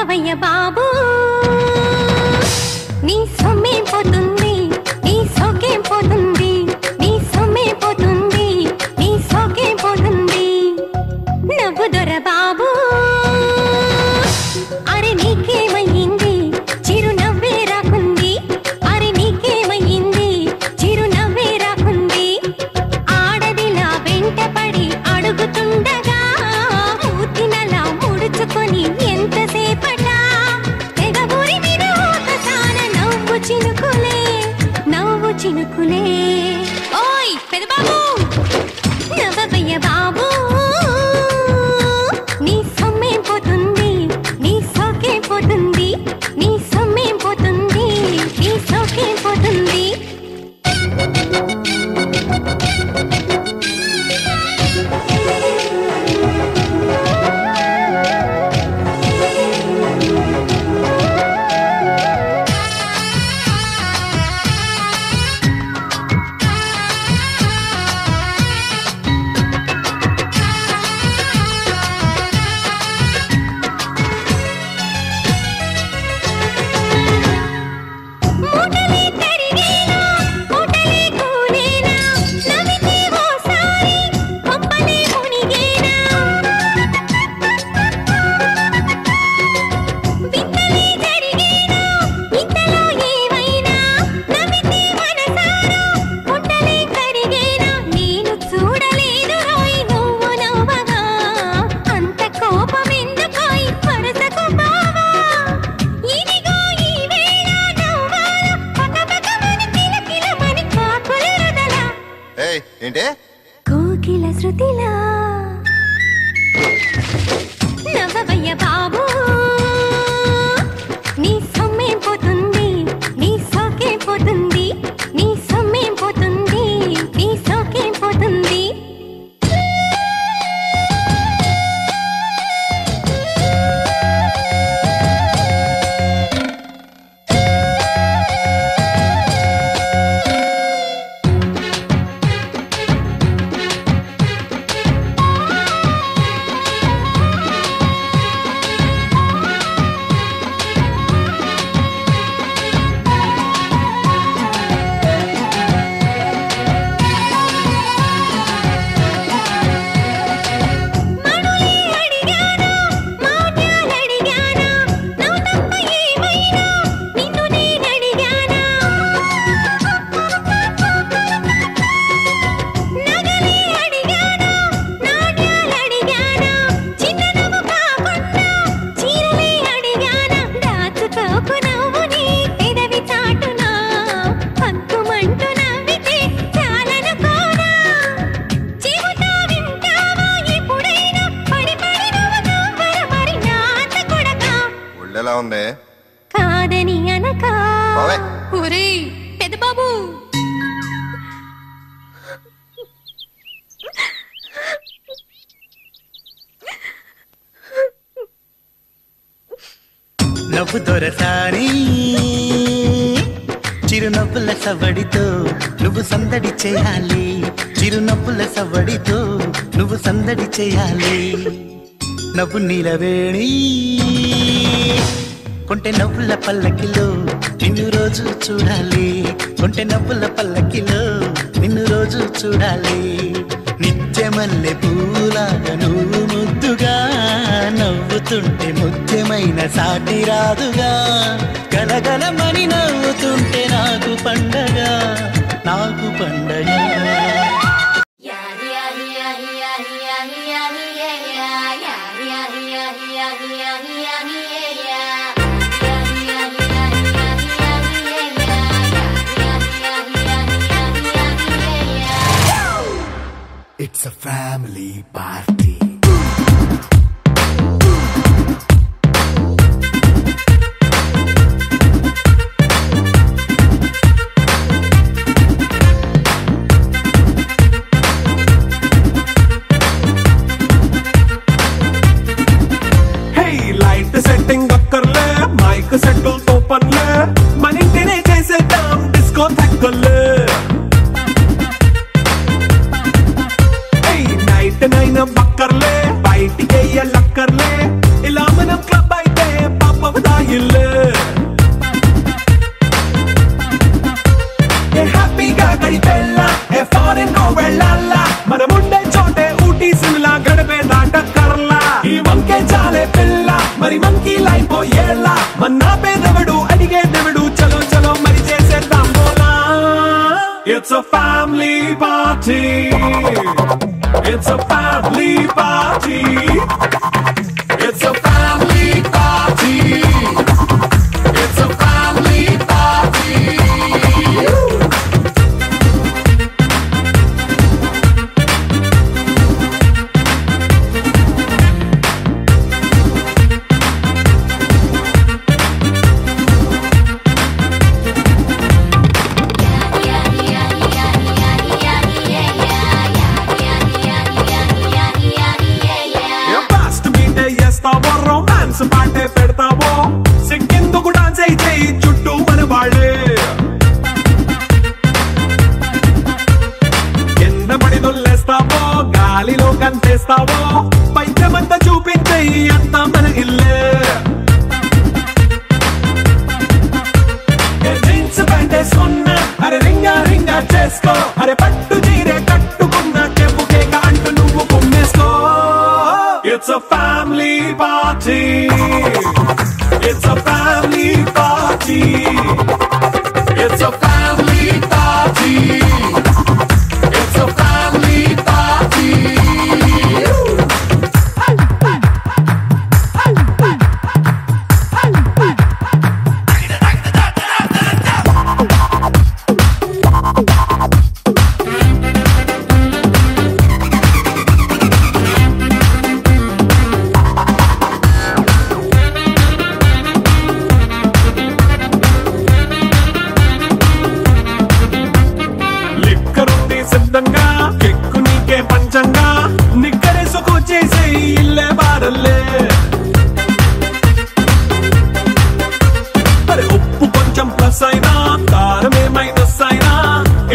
నవ్వవయ్య బాబు నీ సొమ్మేం పోతుంది నీ సోకేం పోతుంది నీ సొమ్మేం పోతుంది నీ సోకేం పోతుంది నవ్వు దొర బాబు అరే నీకేమయ్యింది చిరునవ్వే రాకుంది అరే నీకేమయ్యింది చిరునవ్వే రాకుంది ఆడదిలా వెంటపడి అడుగుతుండగా మూతినలా ముడుచుకొని ఎంతసేపటా తెగ ఊరి మీద ఒకసాన నవ్వు చినుకులే ఓయ్ పెదబాబు నవ్వవయ్య బాబు నీ సొమ్మేం పోతుంది నీ సోకేం పోతుంది నీ సొమ్మేం పోతుంది నీ సోకేం పోతుంది కోకిల శృతిలా నవ్వవయ్య బాబు నీ సొమ్మేం పోతుంది నీ సోకేం పోతుంది నీ సొమ్మేం పోతుంది నీ సోకేం పోతుంది కాదని అనక ఒరేయ్ పెదబాబు నవ్వు దొరసారి చిరునవ్వుల సవడితో నువ్వు సందడి చేయాలి చిరునవ్వుల సవడితో నువ్వు సందడి చేయాలి నవ్వు నీలవేణి కొంటె నవ్వుల పల్లకిలో నిన్ను రోజు చూడాలి కొంటె నవ్వుల పల్లకిలో నిన్ను రోజు చూడాలి నిత్యమల్లె పూలాగా నువ్వు ముద్దుగా నవ్వుతుంటే ముత్యమైన సాటి రాదుగా గలగలమని నవ్వుతుంటే నాకు పండగ నాకు పండగ It's a family party. Hey, light setting akkarle, mic settle openle, manintine chesedam disco thakkale. Hey, night nine bakkarle. మరి మంకీ లైపోయేలా మన్నా పేదవడు అడిగే దేవుడు చలో చలో మరి చేసేద్దాం బోలా It's a family party It's a family party It's a family party It's a family party romance పాటే పెడతావో సిగ్గెందుకు dance అయితే చుట్టూ మన వాళ్ళే కింద పడి దొల్లేస్తావో గాలిలో కంతేస్తావో పైచమంతా చూపించే అంతా మన ఇల్లే జీన్స్ ప్యాంటేసుకున్నా అరే రింగా రింగా చేసుకో అరే పట్టు చీరే కట్టుకున్న చెప్పుకే అంటూ నువ్వు కుమ్మేసుకో It's a family party It's a family party It's a family party It's a family party పంచంగా నిక్కరేసుకు చేసే ఇల్లే బారల్లే అరే ఉప్పు కొంచెం ప్లస్ అయినా కారమే మైనస్ అయినా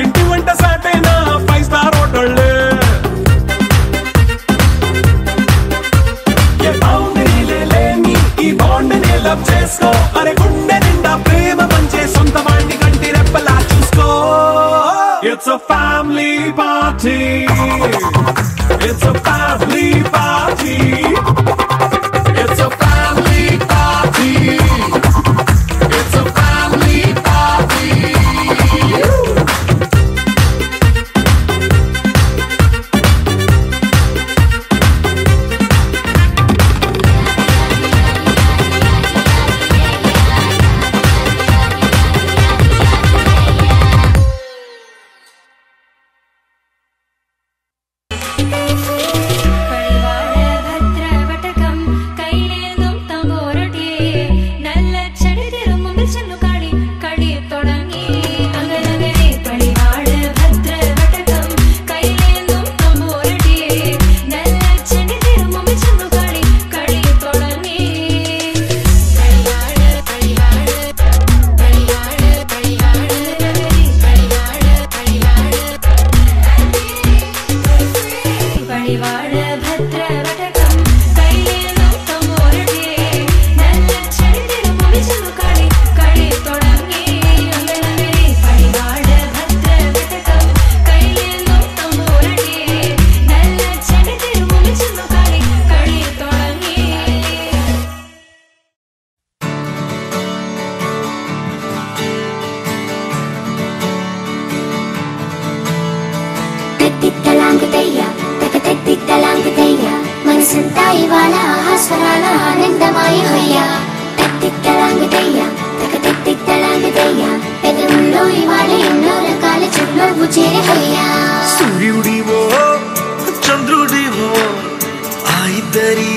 ఇంటి వంట సాట్ అయినా 5 స్టార్ హోటళ్ళే ఏ బౌండరీలే లేని ఈ బాండ్ ని లవ్ చేసుకో అరే గుండె నిండా ప్రేమ పంచే సొంత వాణ్ణి కంటి రెప్పలా చూసుకో It's a family party It's a family party It's a family party It's a family party మనసంతా ఇవాళ ఆస్వరాల ఆనందమాయ హయ్యా తత్తిత్తలాంగుతయ్యా తకతత్తిత్తలాంగుతయ్యా పెదవుల్లో ఇవాళ ఎన్నో రకాల చుట్లోపు చేరే హయ్యా సూర్యుడివో చంద్రుడివో ఆ ఇద్దరి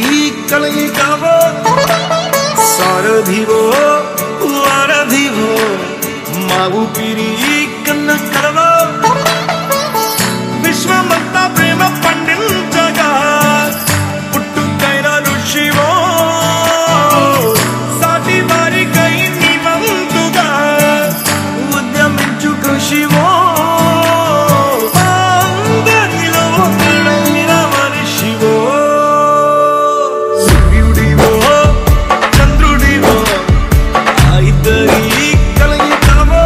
కలయికవో సారథివో వారధివో మా ఊపిరి కన్న కలవో విశ్వమంతా ప్రేమ పండించగా పుట్టుకైన ఋషివో సాటి వారికై నివంతుగా ఉద్యమించు కృషివో అందరిలో ఒకడైన మనిషివో సూర్యుడివో చంద్రుడివో ఆ ఇద్దరి కలయికవో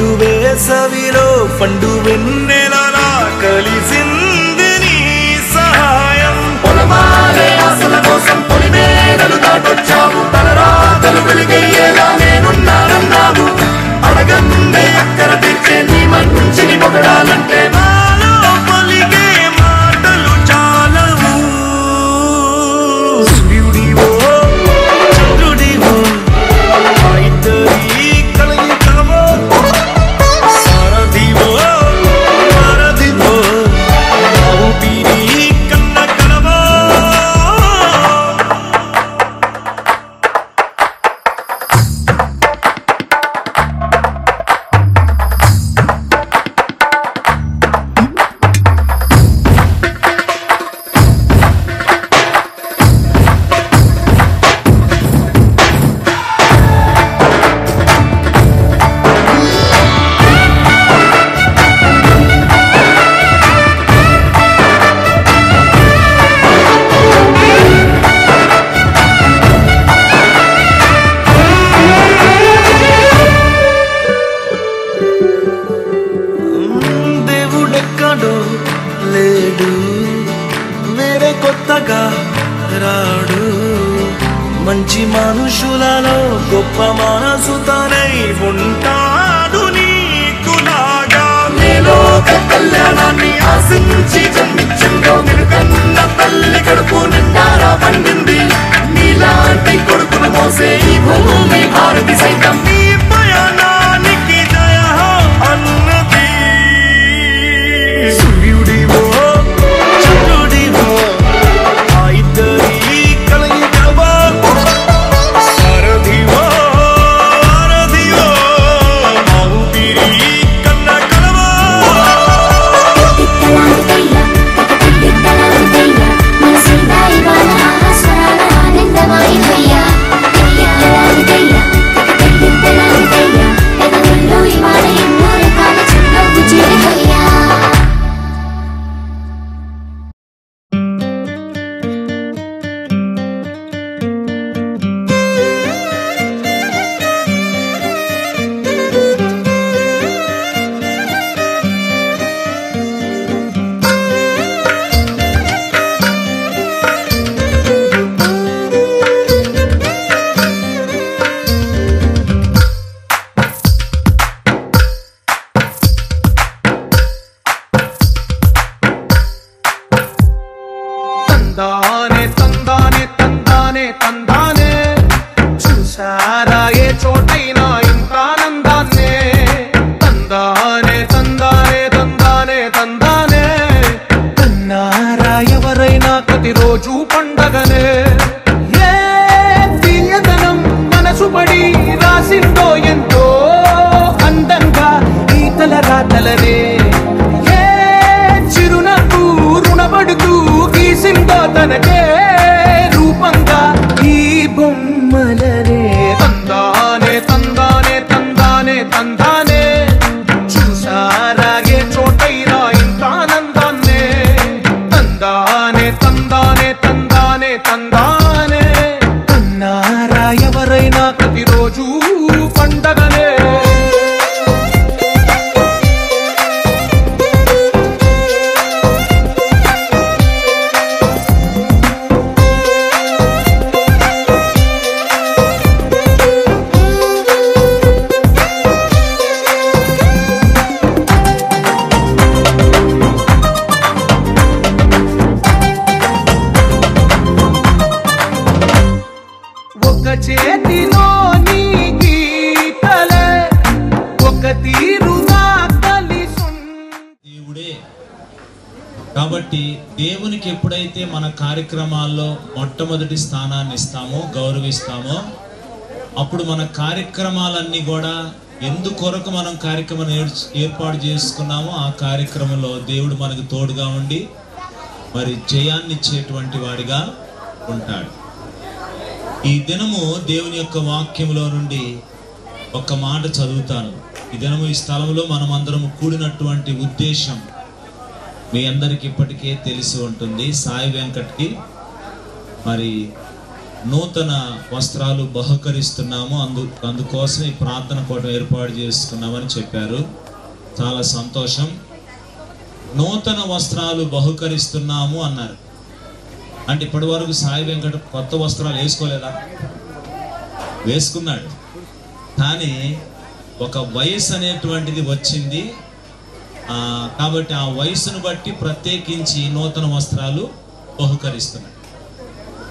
నిండు వేసవిలో పండు వెన్నెలలా కలిసింది నీ సహాయం. పొలమాలే ఆశల కోసం పొలిమేరలు దాటొచ్చావు, తలరాతలు వెలుగయ్యేలా నేనున్నానన్నావు. అడగందే అక్కర తీర్చే నీ మంచిని పొగడాలంటే నాలో పలికే మాటలు చాలవు. సూర్యుడివో చంద్రుడివో ఆ ఇద్దరి కలయికవో, సారథివో వారధివో ఆ ఊపిరి కన్న కలవో. దేవుడెక్కడో లేడు, వేరే కొత్తగా రాడు. మంచి మనుషులలో గొప్ప మనసు తనై ఉంటాడు నీకులాగా. లోక కళ్యాణాన్ని ఆశించి జన్మించిందో నిరుకన్న తల్లి కడుపు నిండారా పండింది. నీలాంటి కొడుకును మోసే ఈ భూమి భారతి సైతం నీ పయనానికి జయ అన్నది. సూర్యుడివో చంద్రుడివో ఆ ఇద్దరి కలయికవో, సారథివో వారధివో ఆ ఊపిరి కన్న కలవో. తిట్టలాగుతయ్యా తిట్టలాగుతయ్యా మనసిందా ఇవాళ ఆస్వరాల ఆనందమాయ హయ్యా. తిట్టలాగుతయ్యా తిట్టలాగుతయ్యా పెదవుల్లో ఇవాళ ఎన్నో రకాల చిరునవ్వు చేరి హయ్యా. తందానే తందానే తందానే తందానే, చూసారా ఏ చోటైనా ఇంత ఆనందాన్నే. తందానే తందానే తందానే తందానే, కన్నారా ఎవరైనా ప్రతిరోజు పండగనే. ఏ తీయదనం మనసు పడి రాసిందో ఎంతో అందంగా ఈతల రాతలనే. ఏ చిరునవ్వు రుణపడుతూ గీసిందో తనకే రూపంగా ఈ బొమ్మలనే. తందానే తందానే తందానే తందానే, చూసారా ఏ చోటైనా ఇంత ఆనందాన్నే. తందానే తందానే తందానే తందానే, కన్నారా ఎవరైనా ప్రతిరోజు పండగనే. ఒక చేతిలో నీ గీతలే ఒక తీరుగా దేవుడే కాబట్టి దేవునికి ఎప్పుడైతే మన కార్యక్రమాల్లో మొట్టమొదటి స్థానాన్ని ఇస్తామో గౌరవిస్తామో అప్పుడు మన కార్యక్రమాలన్నీ కూడా ఎందుకొరకు మనం కార్యక్రమం ఏర్పాటు చేసుకున్నామో ఆ కార్యక్రమంలో దేవుడు మనకు తోడుగా ఉండి మరి జయాన్ని ఇచ్చేటువంటి వాడిగా ఉంటాడు. ఈ దినము దేవుని యొక్క వాక్యములో నుండి ఒక మాట చదువుతాను. ఈ దినము ఈ స్థలంలో మనం అందరం కూడినటువంటి ఉద్దేశం మీ అందరికి ఇప్పటికే తెలిసి ఉంటుంది. సాయి వెంకట్కి మరి నూతన వస్త్రాలు బహుకరిస్తున్నాము, అందుకోసం ఈ ప్రార్థన కూటం ఏర్పాటు చేసుకున్నామని చెప్పారు. చాలా సంతోషం. నూతన వస్త్రాలు బహుకరిస్తున్నాము అన్నారు. అంటే ఇప్పటి వరకు సాయి వెంకట కొత్త వస్త్రాలు వేసుకోలేదా? వేసుకున్నాడు. కానీ ఒక వయసు అనేటువంటిది వచ్చింది కాబట్టి ఆ వయసును బట్టి ప్రత్యేకించి నూతన వస్త్రాలు బహుకరిస్తున్నాడు.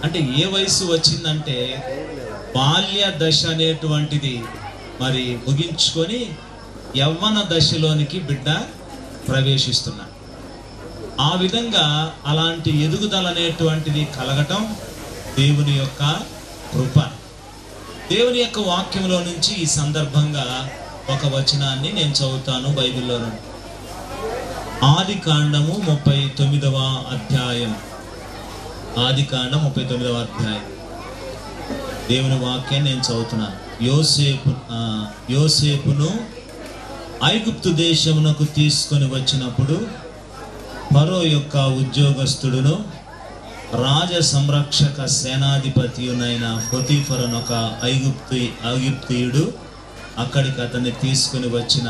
అంటే ఏ వయసు వచ్చిందంటే బాల్య దశ అనేటువంటిది మరి ముగించుకొని యవ్వన దశలోనికి బిడ్డ ప్రవేశిస్తున్నాడు. ఆ విధంగా అలాంటి ఎదుగుదల అనేటువంటిది కలగటం దేవుని యొక్క కృప. దేవుని యొక్క వాక్యంలో నుంచి ఈ సందర్భంగా ఒక వచనాన్ని నేను చదువుతాను బైబిల్లో నుండి. ఆదికాండము 39వ అధ్యాయం. ఆదికాండం 39వ అధ్యాయం దేవుని వాక్యాన్ని నేను చదువుతున్నాను. యోసేపును ఐగుప్తు దేశమునకు తీసుకొని వచ్చినప్పుడు ఫరో యొక్క ఉద్యోగస్తుడును రాజ సంరక్షక సేనాధిపతియునైన పొతీఫర్ ఒక ఐగుప్తీయుడు అక్కడికి అతన్ని తీసుకుని వచ్చిన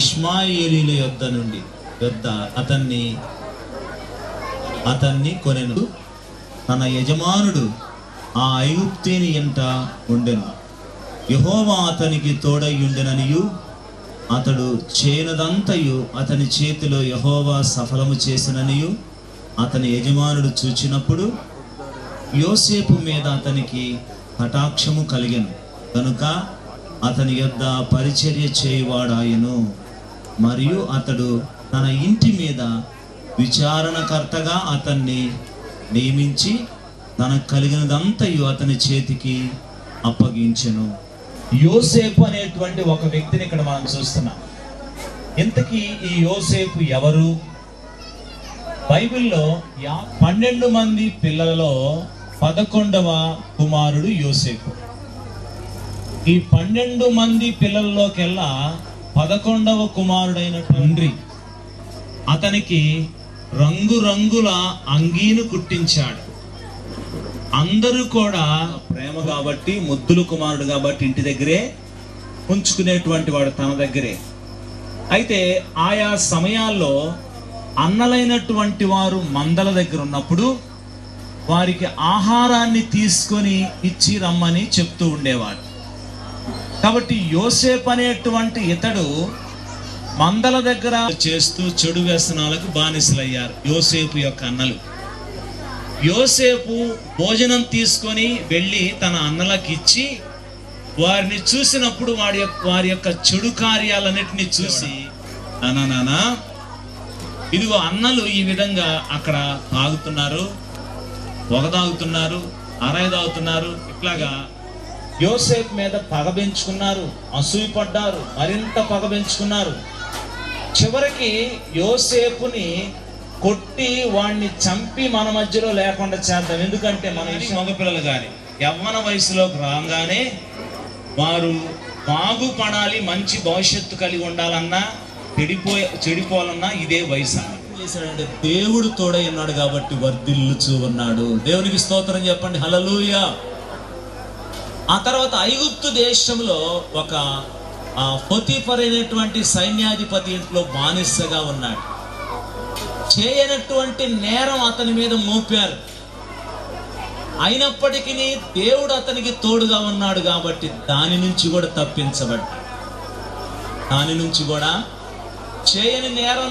ఇష్మాయేలీల యొద్ద అతన్ని కొనెను. తన యజమానుడు ఆ ఐగుప్తీని ఎంట ఉండెను. యెహోవా అతనికి తోడయ్యుండెననియు అతడు చేయనదంతయు అతని చేతిలో యెహోవా సఫలము చేసిననియు అతని యజమానుడు చూచినప్పుడు యోసేపు మీద అతనికి కటాక్షము కలిగెను. కనుక అతని యొద్ద పరిచర్య చేయువాడాయెను. మరియు అతడు తన ఇంటి మీద విచారణకర్తగా అతన్ని నియమించి తనకు కలిగినదంతయు అతని చేతికి అప్పగించెను. యోసేపు అనేటువంటి ఒక వ్యక్తిని ఇక్కడ మనం చూస్తున్నాం. ఇంతకీ ఈ యోసేపు ఎవరు? బైబిల్లో 12 మంది పిల్లలలో 11వ కుమారుడు యోసేపు. ఈ 12 మంది పిల్లల్లోకెల్లా 11వ కుమారుడైన తండ్రి అతనికి రంగురంగుల అంగీను కుట్టించాడు. అందరూ కూడా ప్రేమ కాబట్టి, ముద్దుల కుమారుడు కాబట్టి ఇంటి దగ్గరే ఉంచుకునేటువంటి వాడు, తన దగ్గరే. అయితే ఆయా సమయాల్లో అన్నలైనటువంటి వారు మందల దగ్గర ఉన్నప్పుడు వారికి ఆహారాన్ని తీసుకొని ఇచ్చి రమ్మని చెప్తూ ఉండేవాడు. కాబట్టి యోసేపు అనేటువంటి ఇతడు మందల దగ్గర చేస్తూ చెడు వ్యసనాలకు బానిసలయ్యారు యోసేపు యొక్క అన్నలు. యోసేపు భోజనం తీసుకొని వెళ్ళి తన అన్నలకు ఇచ్చి వారిని చూసినప్పుడు వారి యొక్క చెడు కార్యాలన్నిటినీ చూసి, నానా ఇదిగో అన్నలు ఈ విధంగా అక్కడ తాగుతున్నారు, పొగ తాగుతున్నారు, అరాయి తాగుతున్నారు, ఇట్లాగా యోసేపు మీద పగ పెంచుకున్నారు, అసూయపడ్డారు, మరింత పగ పెంచుకున్నారు. చివరికి యోసేపుని కొట్టి వాడిని చంపి మన మధ్యలో లేకుండా చేద్దాం. ఎందుకంటే మన మగపిల్లలు కానీ యవ్వన వయసులోకి రాగానే వారు బాగుపడాలి, మంచి భవిష్యత్తు కలిగి ఉండాలన్నా చెడిపోవాలన్నా ఇదే వయసు. చేశాడంటే దేవుడు తోడై ఉన్నాడు కాబట్టి వర్ధిల్లుచూ ఉన్నాడు. దేవునికి స్తోత్రం చెప్పండి, హల్లెలూయా. ఆ తర్వాత ఐగుప్తు దేశంలో ఒక పొతీఫర్ అనేటువంటి సైన్యాధిపతి ఇంట్లో బానిసగా ఉన్నాడు. చేయనటువంటి నేరం అతని మీద మోపారు. అయినప్పటికీ దేవుడు అతనికి తోడుగా ఉన్నాడు కాబట్టి దాని నుంచి కూడా తప్పించబడ్డాడు. దాని నుంచి కూడా చేయని నేరం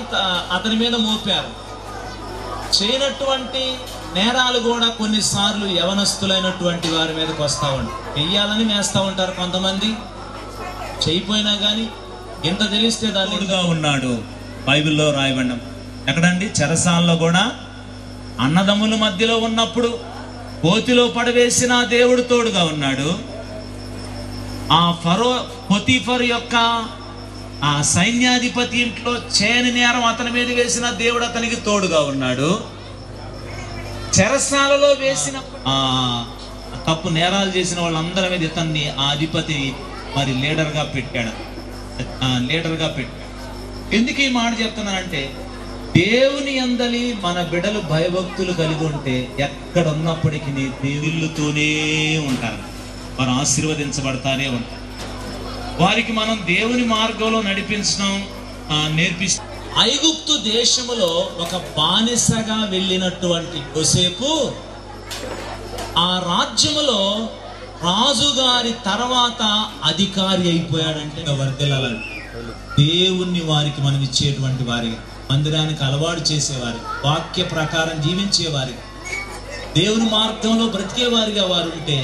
అతని మీద మోపారు. చేయనటువంటి నేరాలు కూడా కొన్నిసార్లు యవనస్తులైనటువంటి వారి మీదకి వస్తూ ఉంటాయి. వెయ్యాలని వేస్తూ ఉంటారు కొంతమంది. చేయిపోయినా కానీ ఎంత తెలిస్తే దానిగా ఉన్నాడు. బైబిల్లో రాయబడిన ఎక్కడండి? చెరసాల్లో కూడా అన్నదమ్ముల మధ్యలో ఉన్నప్పుడు కోతిలో పడవేసిన దేవుడు తోడుగా ఉన్నాడు. ఆ పొతీఫర్ యొక్క ఆ సైన్యాధిపతి ఇంట్లో చేయని నేరం అతని మీద వేసిన దేవుడు అతనికి తోడుగా ఉన్నాడు. చెరసాలలో వేసిన తప్పు నేరాలు చేసిన వాళ్ళందరి మీద ఇతన్ని ఆ అధిపతి మరి లీడర్గా పెట్టాడు. ఎందుకు ఈ మాట చెప్తున్నానంటే, దేవుని యందలి మన బిడ్డలు భయభక్తులు కలిగి ఉంటే ఎక్కడ ఉన్నప్పటికీ దేవుళ్ళతోనే ఉంటారు, వారు ఆశీర్వదించబడతానే ఉంటారు. వారికి మనం దేవుని మార్గంలో నడిపించడం నేర్పిస్తాం. ఐగుప్తు దేశములో ఒక బానిసగా వెళ్ళినటువంటి యోసేపు ఆ రాజ్యములో రాజుగారి తర్వాత అధికారి అయిపోయాడంటే వర్ధిల్లాలని దేవుణ్ణి వారికి మనం ఇచ్చేటువంటి వారిగా, మందిరానికి అలవాటు చేసేవారి, వాక్య ప్రకారం జీవించేవారి, దేవుని మార్గంలో బ్రతికేవారిగా వారు ఉంటే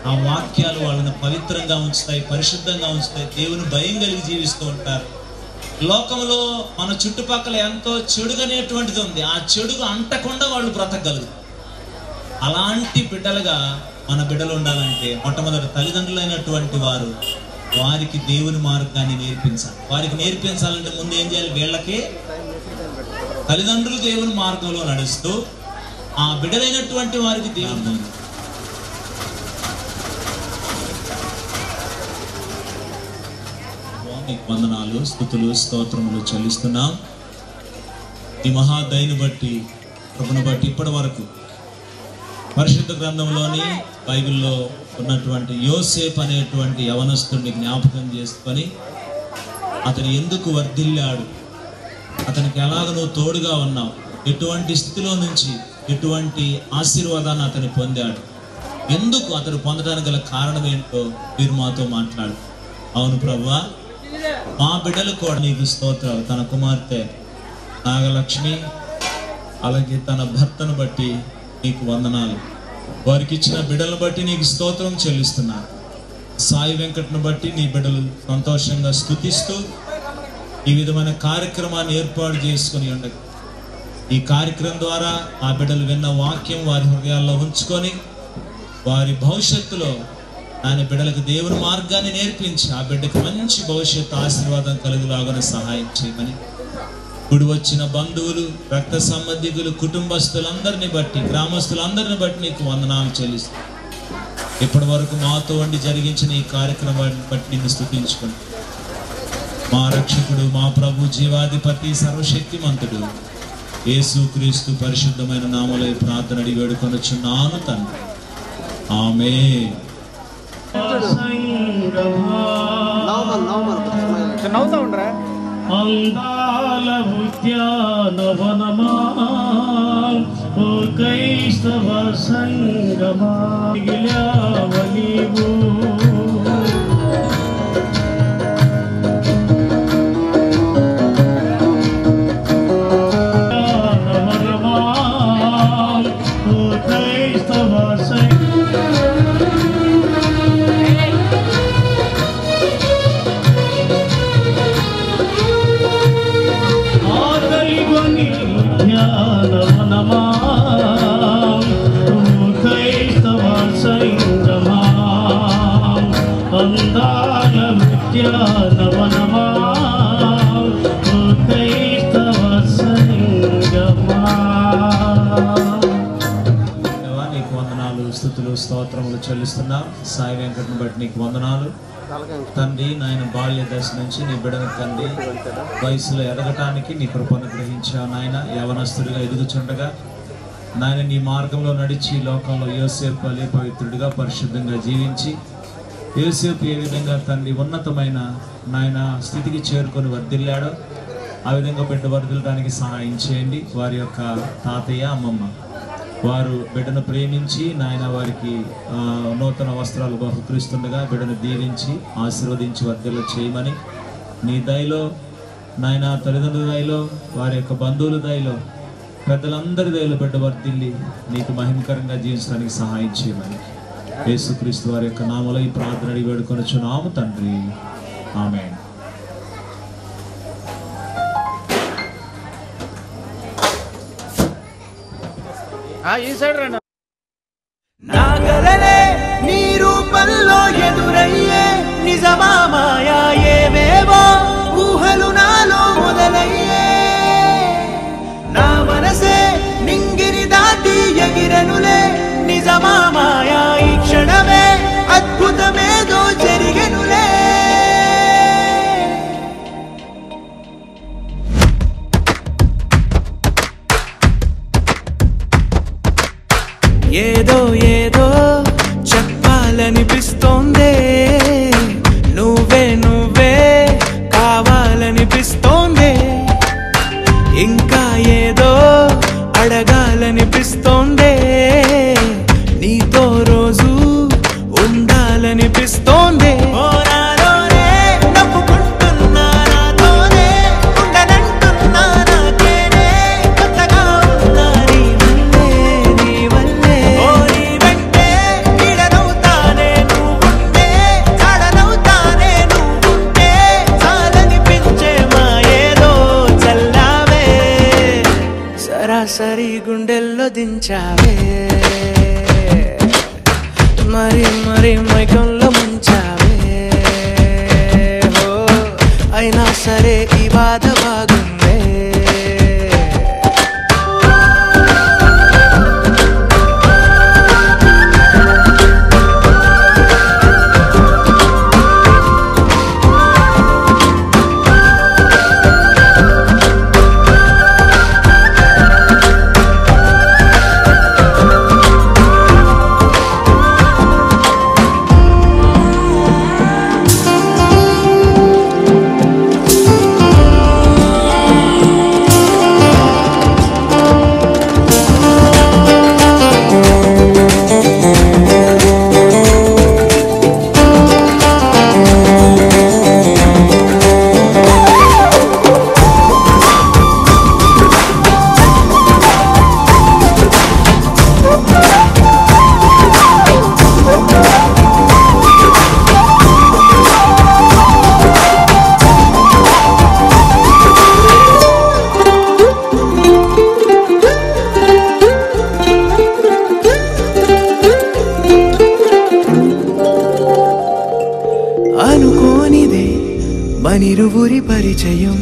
ఆ వాక్యాలు వాళ్ళని పవిత్రంగా ఉంచుతాయి, పరిశుద్ధంగా ఉంచుతాయి, దేవుని భయం కలిగి జీవిస్తూ ఉంటారు. లోకంలో మన చుట్టుపక్కల ఎంతో చెడుగనేటువంటిది ఉంది, ఆ చెడుగు అంటకుండా వాళ్ళు బ్రతకగలరు. అలాంటి బిడ్డలుగా మన బిడ్డలు ఉండాలంటే మొట్టమొదటి తల్లిదండ్రులైనటువంటి వారు వారికి దేవుని మార్గాన్ని నేర్పించాలి. వారికి నేర్పించాలంటే ముందు ఏం చేయాలి? వీళ్ళకి తల్లిదండ్రులు దేవుని మార్గంలో నడుస్తూ ఆ బిడ్డలైనటువంటి వారికి దేవుని వందనాలు, స్తుతులు, స్తోత్రములు చెల్లిస్తున్నాం. ఈ మహాదయను బట్టి, ప్రభుని బట్టి ఇప్పటి వరకు పరిశుద్ధ గ్రంథంలోని బైబిల్లో ఉన్నటువంటి యోసేపు అనేటువంటి యవనస్తుడిని జ్ఞాపకం చేసుకొని అతను ఎందుకు వర్ధిల్లాడు, అతనికి ఎలాగ నువ్వు తోడుగా ఉన్నావు, ఎటువంటి స్థితిలో నుంచి ఎటువంటి ఆశీర్వాదాన్ని అతను పొందాడు, ఎందుకు అతను పొందడానికి గల కారణం ఏంటో మీరు మాతో మాట్లాడు. అవును ప్రభువా, మా బిడ్డలు కూడా నీకు స్తోత్రాలు. తన కుమార్తె నాగలక్ష్మి అలాగే తన భర్తను బట్టి నీకు వందనాలు. వారికి ఇచ్చిన బిడ్డలను బట్టి నీకు స్తోత్రం చెల్లిస్తున్నారు. సాయి వెంకట్ను బట్టి నీ బిడ్డలు సంతోషంగా స్తుతిస్తూ ఈ విధమైన కార్యక్రమాన్ని ఏర్పాటు చేసుకుని ఉండగా ఈ కార్యక్రమం ద్వారా ఆ బిడ్డలు విన్న వాక్యం వారి హృదయాల్లో ఉంచుకొని వారి భవిష్యత్తులో ఆయన బిడ్డలకు దేవుని మార్గాన్ని నేర్పించి ఆ బిడ్డకు మంచి భవిష్యత్తు ఆశీర్వాదం కలుగులాగానే సహాయం చేయమని గుడి వచ్చిన బంధువులు, రక్త సంబంధికులు, కుటుంబస్తులందరినీ బట్టి, గ్రామస్తులందరిని బట్టి నీకు వందనాలు చెల్లిస్తాను. ఇప్పటి వరకు మాతో వండి జరిగించిన ఈ కార్యక్రమాన్ని బట్టి నిన్ను స్తుతించుకుని మా రక్షకుడు, మా ప్రభు, జీవాధిపతి, సర్వశక్తిమంతుడు యేసుక్రీస్తు పరిశుద్ధమైన నామములో ప్రార్థన అడిగి వేడుకొనుచున్నాను తండ్రి. ఆమేన్. అందాల ఉద్యానవనమా ఓ క్రైస్తవ సంగమా మిగిలావ నీవు నవనమా ఓ క్రైస్తవ నీకు వందనాలు, స్తుతులు, స్తోత్రములు చెల్లిస్తున్నాం. సాయి వెంకటను బట్టి నీకు వందనాలు తండ్రి. నాయన బాల్య దశ నుంచి నీ బిడ్డను తండ్రి వయసులో ఎదగటానికి నీ కృపను గ్రహించావు నాయన. యవనస్తుడిగా ఎదుగుచుండగా నాయన నీ మార్గంలో నడిచి లోకంలో యోసేపు అలే పవిత్రుడిగా పరిశుద్ధంగా జీవించి యోసేపు ఏ విధంగా తండ్రి ఉన్నతమైన నాయన స్థితికి చేరుకొని వర్ధిల్లాడో ఆ విధంగా బిడ్డ వర్ధిల్లడానికి సహాయం చేయండి. వారి యొక్క తాతయ్య, అమ్మమ్మ వారు బిడ్డను ప్రేమించి నాయన వారికి నూతన వస్త్రాలు బహుకరిస్తుండగా బిడ్డను దీవించి ఆశీర్వదించి వర్ధిల్ల చేయమని నీ దయలో నాయన, తల్లిదండ్రుల దయలో, వారి యొక్క బంధువుల దయలో, పెద్దలందరి దయలో బిడ్డ వర్ధిల్లి నీకు మహిమకరంగా జీవించడానికి సహాయం చేయమని యేసుక్రీస్తు వారి యొక్క నామములో ఈ ప్రార్థన అడిగి వేడుకొనుచున్నాము తండ్రి. ఆమేన్. నాగలలే నీ రూపంలో ఎదురయ్యే నిజమా మాయా ఏవేవో ఊహలు నాలో మొదలయ్యే నా మనసే నింగిని దాటి ఎగిరెనులే నిజమా మాయా ఈ క్షణమే అద్భుతమేదో జరిగెనులే సరాసరి గుండెల్లో దించావే మరి మరి మైకంలో ముంచావే అయినా సరే ఈ బాధ బాగుందే అనుకోనిదే మనిరువురి పరిచయం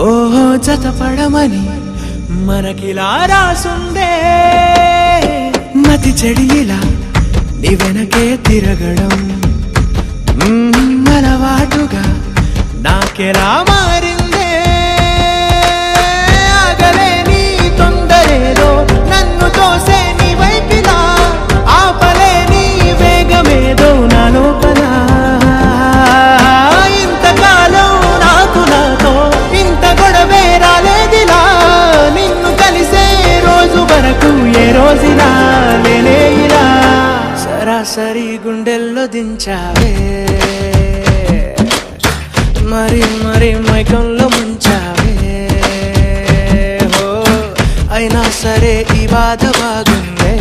ఓహో జతపడమని మనకిలా రాసుందే మతి చెడిలా నీ వెనకే తిరగడం అలవాటుగా నాకెలా మారిందే ఆగలేని తొందరేదో నన్ను తోసే నీ వైపిలా ఆపలేని వేగమేదో నా లోపల సరాసరి గుండెల్లో దించావే మరి మరి మైకంలో ముంచావే అయినా సరే ఈ బాధ బాగుందే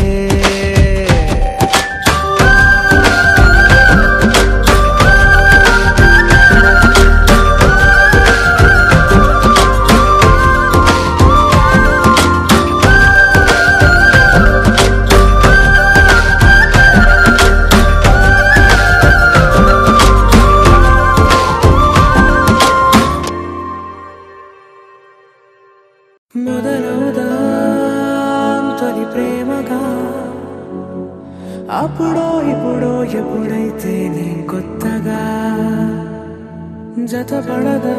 మొదలవుదాం తొలి ప్రేమగా అప్పుడో ఇప్పుడో ఎప్పుడైతే నీ కొత్తగా జతపడదా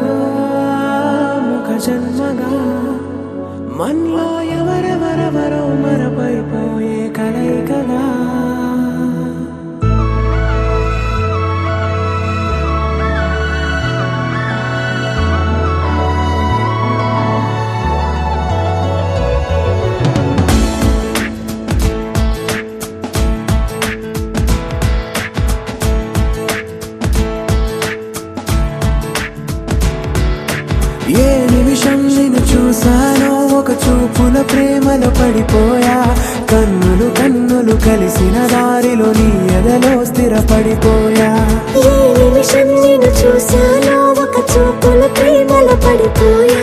ముఖ జన్మగా మనలో ఎవరెవరెవరో మరపైపోయే కలయికగా ఏ నిమిషం నిన్ను చూసానో ఒక చూపుల ప్రేమలో పడిపోయా కన్నులు కన్నులు కలిసిన దారిలో నీ ఎదలో స్థిరపడిపోయా ఏ నిమిషం నిన్ను చూసానో ఒక చూపుల ప్రేమలో పడిపోయా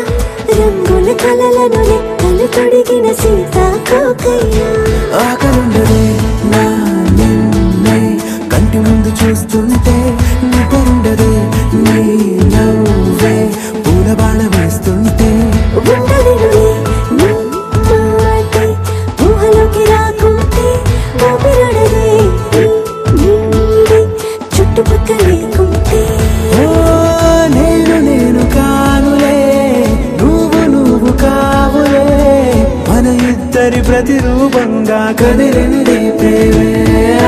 రంగుల కలలను రెక్కలు తొడిగిన సీతాకోకయ్యా ఆకలుండదే నా నిన్నే కంటి ముందు చూస్తుంటే నిద్రుండదే నీ నవ్వే పూల బాణ వేస్తుంటే ఊహలోకి రాకుంటే ఊపిరాడదే చుట్టుపక్కల లేకుంటే నేను కానులే నువ్వు కావులే మన ఇద్దరి ప్రతిరూపంగా కదిలింది ప్రేమే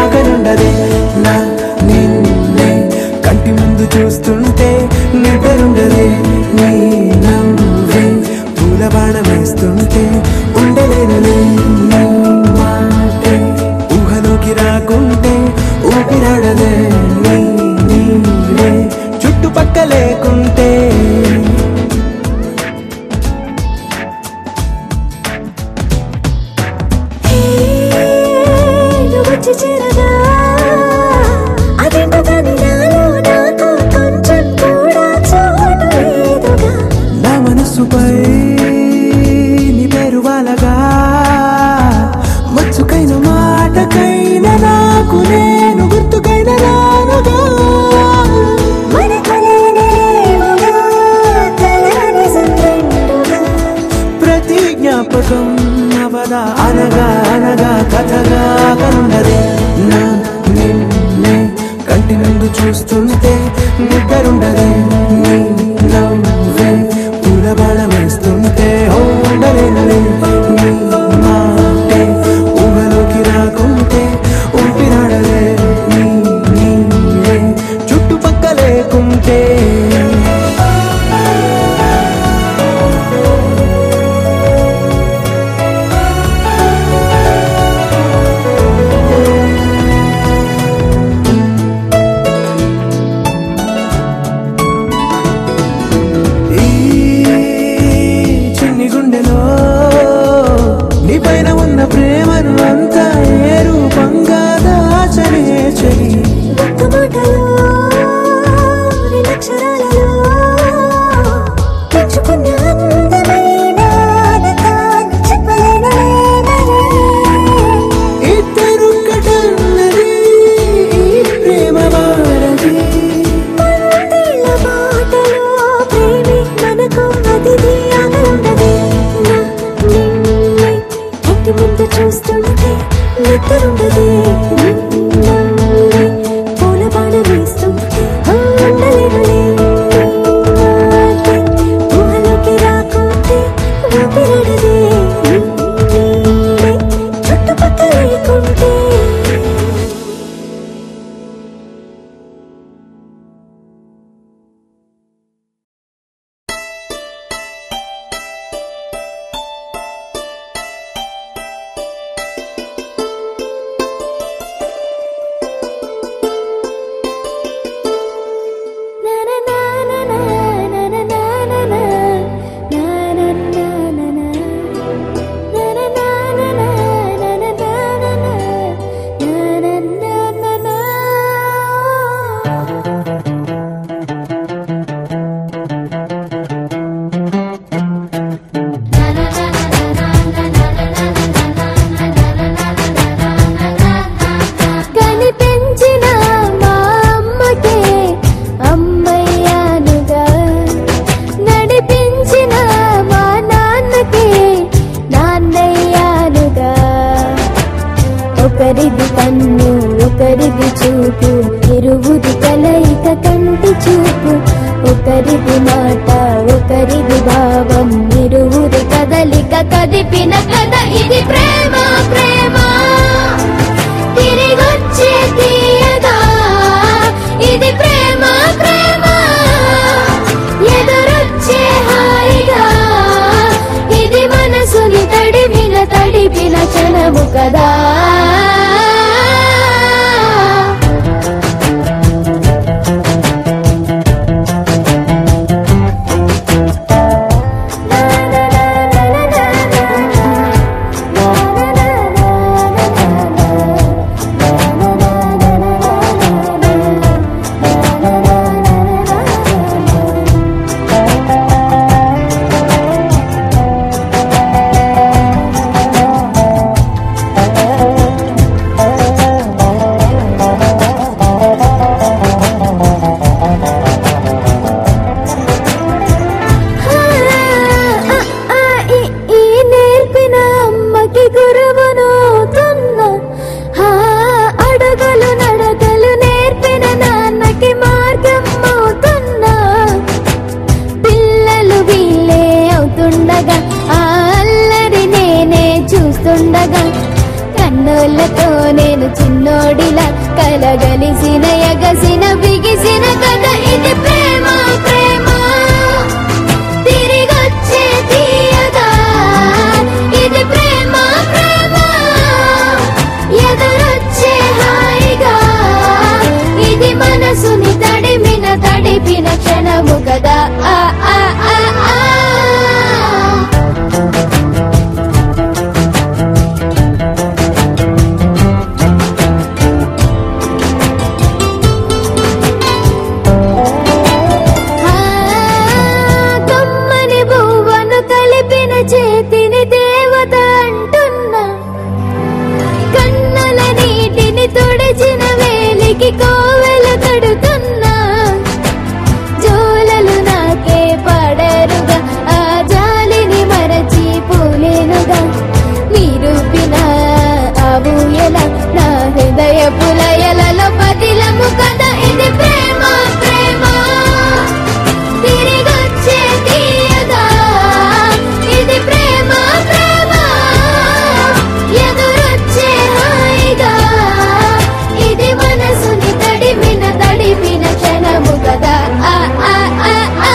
ఆగనుండదే నా నిన్నే కంటి ముందు చూస్తుంటే నిద్రుండదే నీ నవ్వే పూల బాణ వేస్తుంటే ఉండలేనులే నీ మాటే ఊహలోకి రాకుంటే ఊపిరాడదే నీవే చుట్టుపక్క లేకుంటే వచ్చి చేరగా అదేంటో కానీ నాలో నాకు కొంచెం కూడా చోటు లేదుగా నా మనసుపై ఒకరిది మాట ఒకరిది భావం ఇరువురి కదలిక కదిపిన కథ ఇది ప్రేమ ప్రేమ తిరిగొచ్చే తీయగా ఇది ప్రేమ ప్రేమ ఎదురొచ్చే హాయిగా ఇది మనసుని తడిపిన క్షణము కదా కన్నులతో నేను చిన్నోడిలా కలగలిసిన ఎగసిన బిగిసిన కథ ఇది ప్రేమ ప్రేమ తిరిగొచ్చే తీయగా ఇది ప్రేమ ప్రేమ ఎదురొచ్చే హాయిగా ఇది మనసుని తడిపిన క్షణము కదా ఆ ఆ ఆ ఆ చేతిని దేవత అంటున్నా కన్నల నీటిని తుడిచిన వేలికి కోవెల కడుతున్నా జోలలు నాకే పాడరుగా ఆ జాలిని మరచి పూలేనుగా మీరూపిన ఆ ఊయల నా హృదయ పులయలలో పదిలము కదా ఇది ప్రేమ ప్రేమ తిరిగొచ్చే తీయగా ఇది ప్రేమ ప్రేమ ఎదురొచ్చే హాయిగా ఇది మనసుని తడిపిన క్షణము కదా ఆ ఆ ఆ ఆ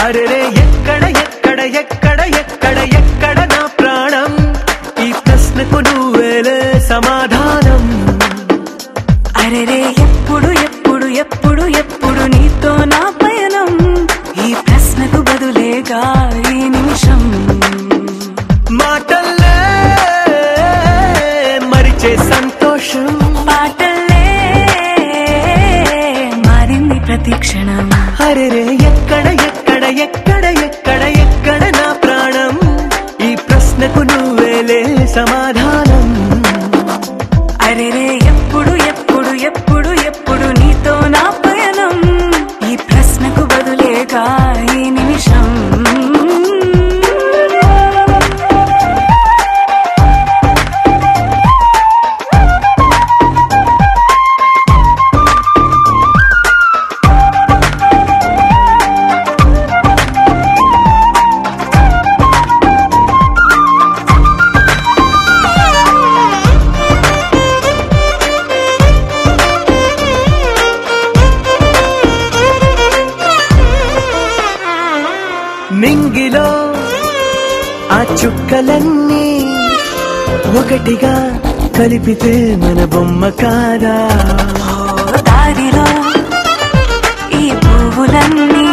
అరెరే ఎక్కడ ఎక్కడ ఎక్కడ ఎక్కడ ఎక్కడ నా ప్రాణం ఈ ప్రశ్నకు నువ్వేలే సమాధానం అరెరే ఎప్పుడు ఎప్పుడు ఎప్పుడు ఎప్పుడు నీతో నా పయనం ఈ ప్రశ్నకు బదులేగా ఈ నిమిషం మాటల్లే మరిచే సంతోషం పాటల్లే మారింది ప్రతి క్షణం అరెరే ఎక్కడ ఎక్కడ ఎక్కడ ఎక్కడ ఎక్కడ నా ప్రాణం ఈ ప్రశ్నకు నువ్వేలే సమాధానం అరెరే ఎప్పుడు ఎప్పుడు ఎప్పుడు ఎప్పుడు నీతో నా పయనం ఈ ప్రశ్నకు బదులేగా ఈ నిమిషం నింగిలో ఆ చుక్కలన్నీ ఒకటిగా కలిపితే మన బొమ్మ కాదా దారిలో ఈ పువ్వులన్నీ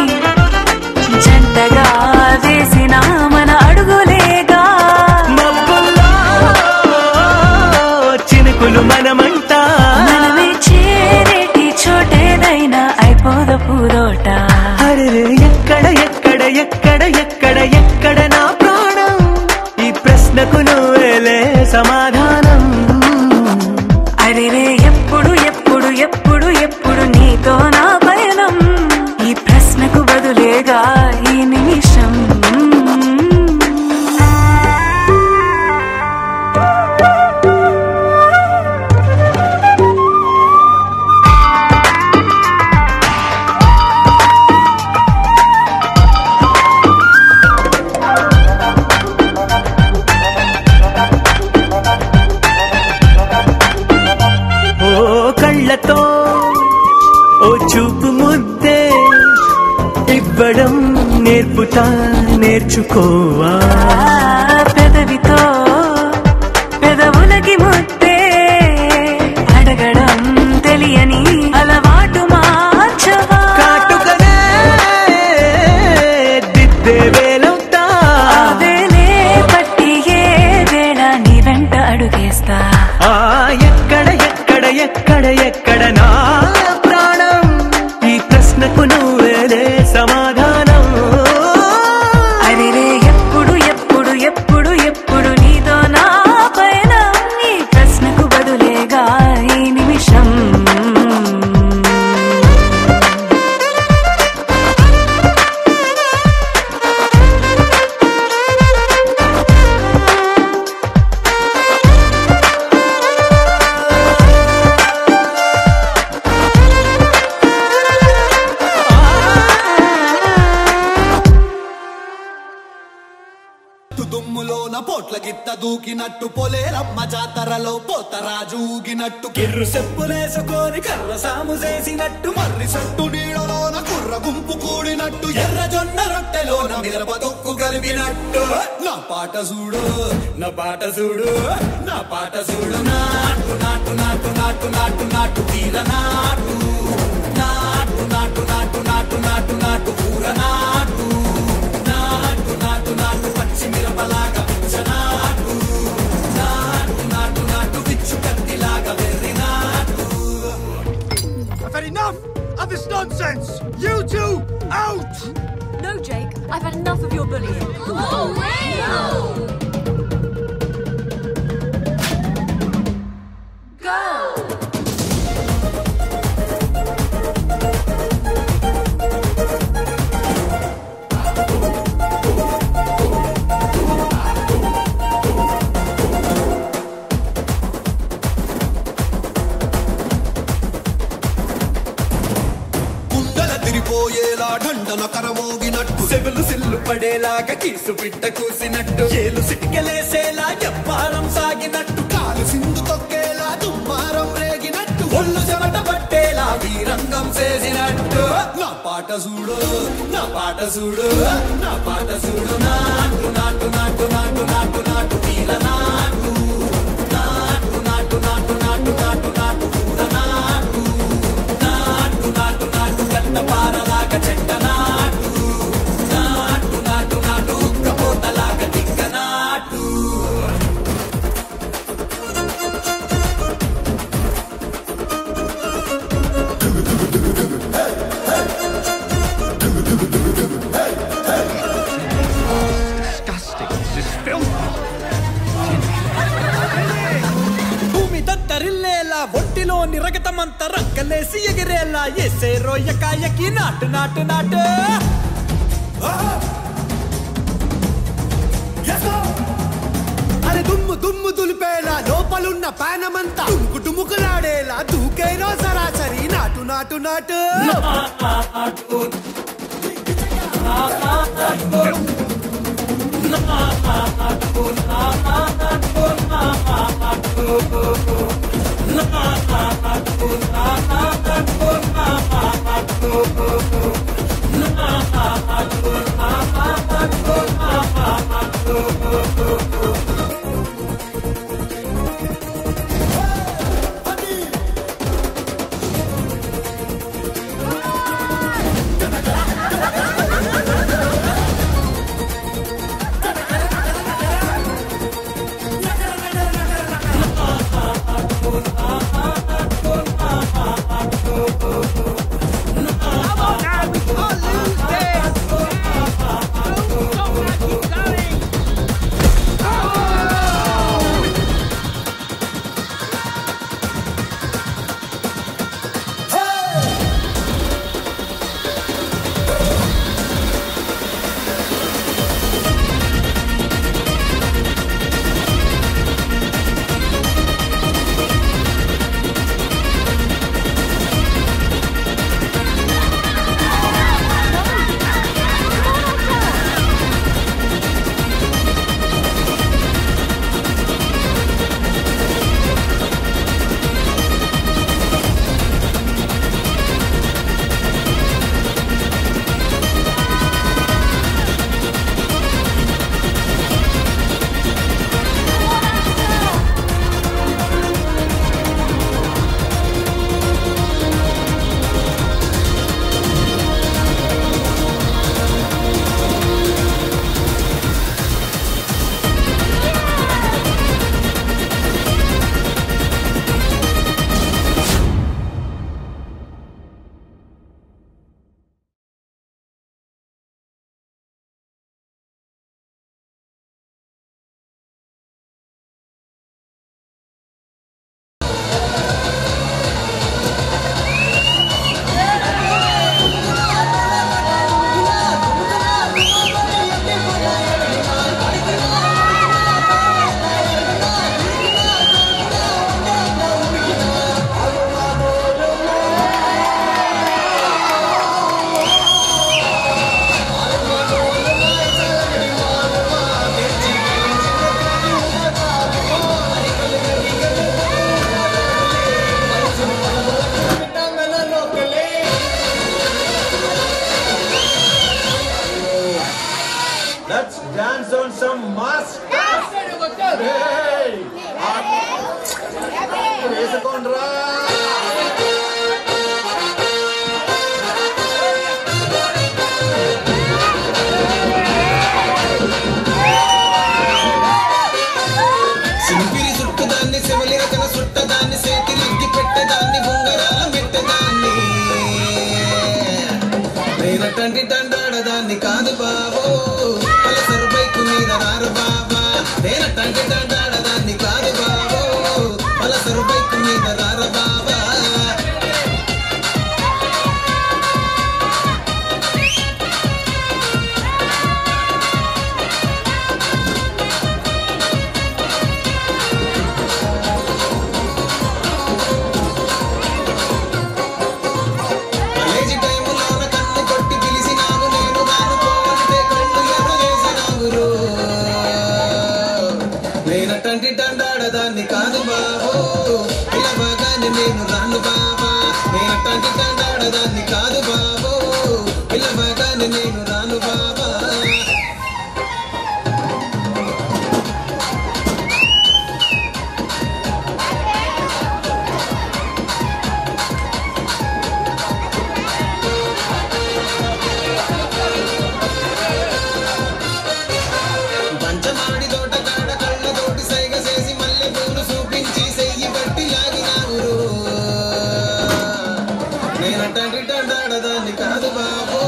జంటగా వేసిన మన అడుగులేగా ప్రశ్నకు నువ్వేలే సమాధానం. అరెరే ఎప్పుడు ఎప్పుడు ఎప్పుడు ఎప్పుడు నీతో నా పయనం, ఈ ప్రశ్నకు బదులేగా ఈ నిమిషం. కళ్ళతో ఓ చూపు ముద్దే ఇవ్వడం నేర్పుతా నేర్చుకోవా. పెదవితో పెదవులకి ముద్దే అడగడం తెలియని అలవాటు మార్చవా. కాటుకనే దిద్దే వేలవుతా, వేలే పట్టి ఏ వేళ నీ వెంట అడుగేస్తా. ఎక్కడ ఎక్కడ ఎక్కడ ఎక్కడ నా ప్రాణం, ఈ ప్రశ్నకు నువ్వేలే సమాధానం. అరెరే ఎప్పుడు ఎప్పుడు ఎప్పుడు ఎప్పుడు నీతో నా పైన, ఈ ప్రశ్నకు బదులేగా ఈ నిమిషం. దుమ్ములోన పోట్ల గిత్త దూకినట్టు పొలేరమ్మ జాతరలో పోతరాజు ఊగినట్టు కిర్రు చెప్పులేసుకొని కర్ర సాము చేసినట్టు మర్రి సట్టు నీడలోన కుర్ర గుంపు కూడినట్టు ఎర్ర జొన్న రొట్టెలోన మిరప తొక్కు కలిపినట్టు నా పాట చూడు నా పాట చూడు నా పాట చూడు. నాటు నాటు నాటు నాటు నాటు నాటు తీర నాటు నాటు నాటు నాటు నాటు నాటు నాటు కూర నాటు నాటు నాటు నాటు పచ్చి మిరపలాగా నాటు నాటు నాటు నాటు పిచ్చు కత్తిలాగా వెర్రి నాటు. I've had enough of this nonsense. You two out. No, Jake, I've had enough of your bullying. Oh, no! Go! పోయేలా ఢండన కరమోగినట్టు సెవులు సిల్లు పడేలాగా కీసు పిట్ట కూసినట్టు ఏలు సిటికెలేసేలా ఎప్పారం సాగినట్టు కాలు సింధు తొక్కేలా దుమ్మారం రేగినట్టు ఒళ్ళు చెమట పట్టేలా వీరంగం చేసినట్టు నా పాట చూడు నా పాట చూడు నా పాట చూడు. నాటు నాటు నాటు నాటు నాటు నాటు తీర నాటు నాటు నాటు నాటు నాటు నాటు నాటు కూర నాటు నాటు నాటు నాటు గంట పారలాగా చెట్ట నాటు నాటు నాటు నాటు ఉక్కపోతలాగా దిక్క నాటు. భూమి దత్తరిల్లేలా ఒంటిలోని రగతమంత రక్కలేసి ఎగిరేలా ఎసే రోయకాయకి నాటు నాటు నాటు. అరే దుమ్ము దుమ్ము దులిపేలా లోపలున్న పానమంతా దుమ్ము డుముకులాడేలా దూకేనో సరాసరి నాటు నాటు నాటు. వేసుకోండ్రా సింపిరి చుట్టదాన్ని శివలి రకన చుట్టదాన్ని సేతి లగ్గి పెట్టదాన్ని బొంగరాల మెట్టదాన్ని నేనటంటి దండాడదాన్ని కాదు బాబో పలసరు బైకు మీద రారు బాబా నేనటంటి దండాడదాన్ని కాదు బాబో పలసరు బైకు మీద రారు బాబా నేనటంటి దండాడదాన్ని కాదు బాబో ఇలా బాగానే నేను రాను బాబా నేనటంటి దండాడదాన్ని కాదు బాబో ఇలా బాగానే నేను రాను బాబా పంచమాడి తోటకాడ కళ్ళతోటి సైగ చేసి మల్లె పూలు చూపించి సెయ్యి బట్టి లాగినావురు నేనటంటి దండాడదాన్ని కాదు బాబో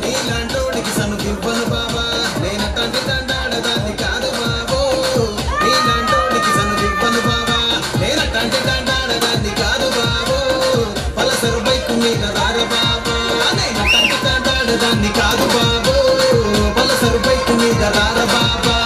నీలాంటోడికి సనుకివ్వను బాబా నేనటంటి దండాడదాన్ని కాదు బాబో నీలాంటోడికి సనుకివ్వను బాబా నేనటంటి దండాడదాన్ని కాదు బాబో పలసరు బైకు మీద రార బాబా నేనటంటి దండాడదాన్ని కాదు బాబో పలసరు బైకు మీద రార బాబా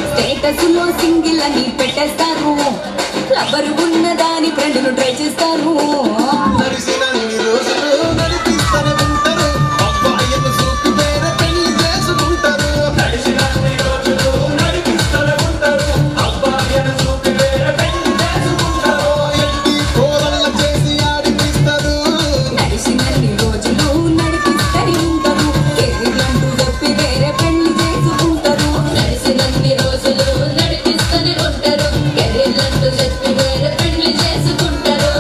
స్టేటస్లో సింగిల్ అని పెట్టేస్తారు లవరు ఉన్న దాని ఫ్రెండ్ను ట్రై చేస్తారు నడిసినన్ని రోజులు నడిపిస్తూనే ఉంటారు అబ్బాయిని చూపి వేరే పెళ్లి చేసుకుంటారు నడిసినన్ని రోజులు నడిపిస్తూనే ఉంటారు అబ్బాయిని చూపి వేరే పెళ్లి చేసుకుంటారు ఎట్టి కోరల్ల చేసి ఆడిపిస్తారు నడిసినన్ని రోజులు నడిపిస్తూనే ఉంటారు కెరీర్లంటూ చెప్పి వేరే పెళ్లి చేసుకుంటారు నడిసినన్ని రోజులు నడిపిస్తూనే ఉంటారు కెరీర్లంటూ చెప్పి వేరే పెళ్లి చేసుకుంటారు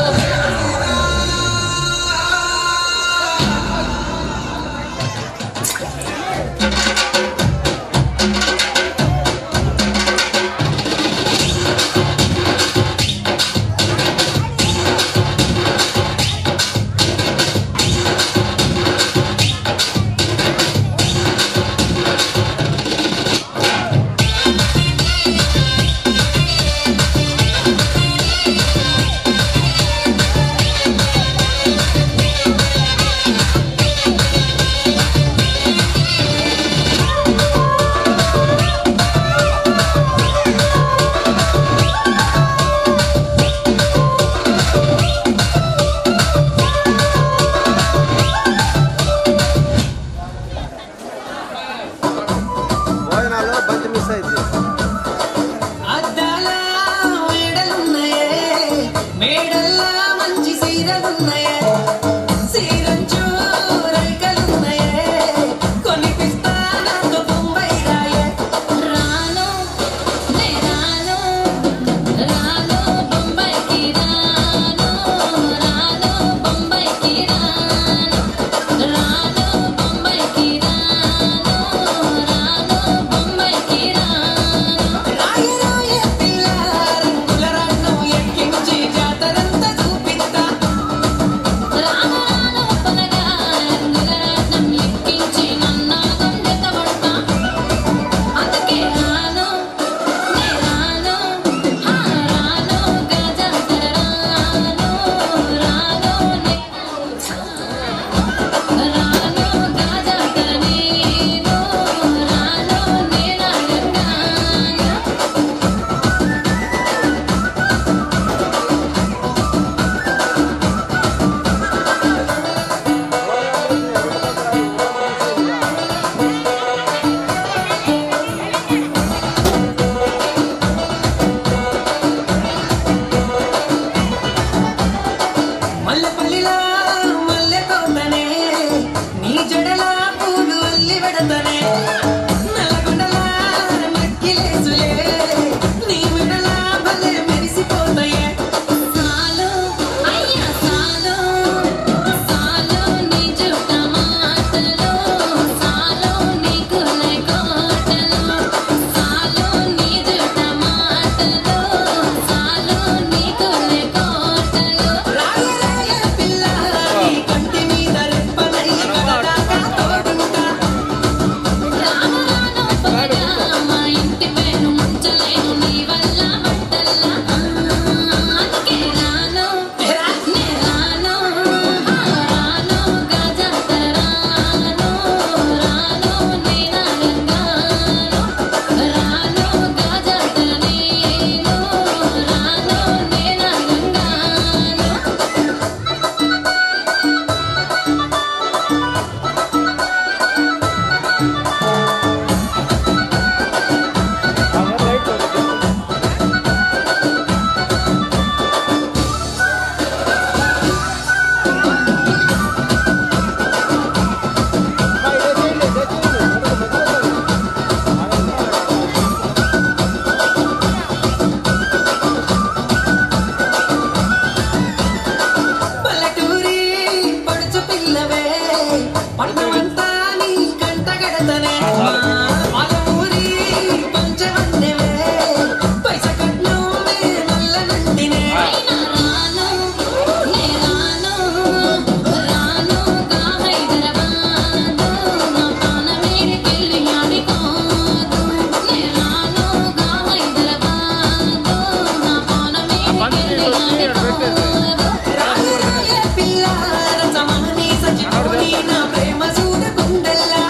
నా ప్రేమ చూడు గుండెల్లా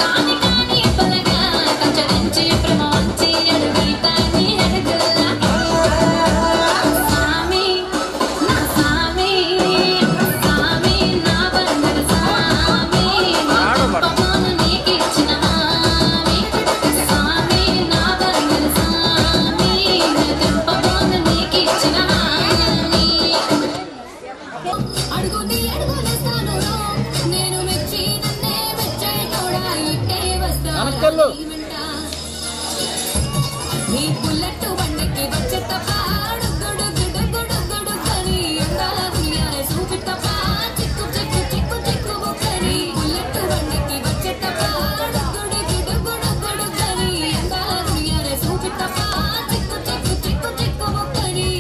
కాని కాని పలగా కంచరించి ప్రేమ వచ్చి అడుగుతాని అడుగుల్లా సామి నా సామి సామి నా బంగారు సామి పవన్ నీకు ఇచ్చిన హామీ సామి నా బంగారు సామి పవన్ నీకు ఇచ్చిన హామీ అడుగుని అడుగులేస్తాను నేను మెచ్చి నన్నే మెచ్చేటోడా ఇట్టే వస్తాను నీ బుల్లెట్ బండకి వచ్చే తప్ప గుడు గుడు గుడు గుడు కని అందాల దునియానే చూపి తప్ప చిక్కు చిక్కు చిక్కు చిక్కు బుక్కని బుల్లెట్ బండకి వచ్చే తప్ప గుడు గుడు గుడు గుడు కని అందాల దునియానే చూపి తప్ప చిక్కు చిక్కు చిక్కు చిక్కు బుక్కని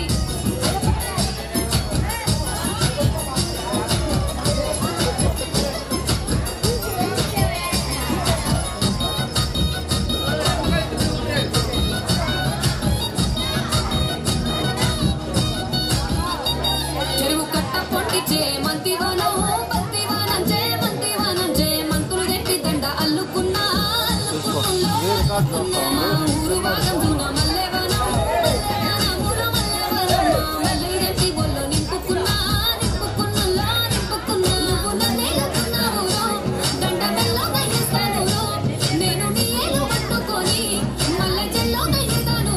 చెరువు కట్ట పొట్టిచే మంతివానో బంతివానం చే మంతివానం చే మంతులు గట్టి దండ అల్లుకున్నా అల్లుకున్నా ఊరు భాగం దూన మల్లెవనం ఊర మల్లెవనం మల్లె గట్టి బొల్లో నింపుకున్నా నింపుకున్నా నింపుకున్నా నేలుకున్నావు దండ మెల్లో గయ్యేస్తాను నేను నీ ఏలు పట్టుకొని మల్లె చెల్లో గయ్యేతాను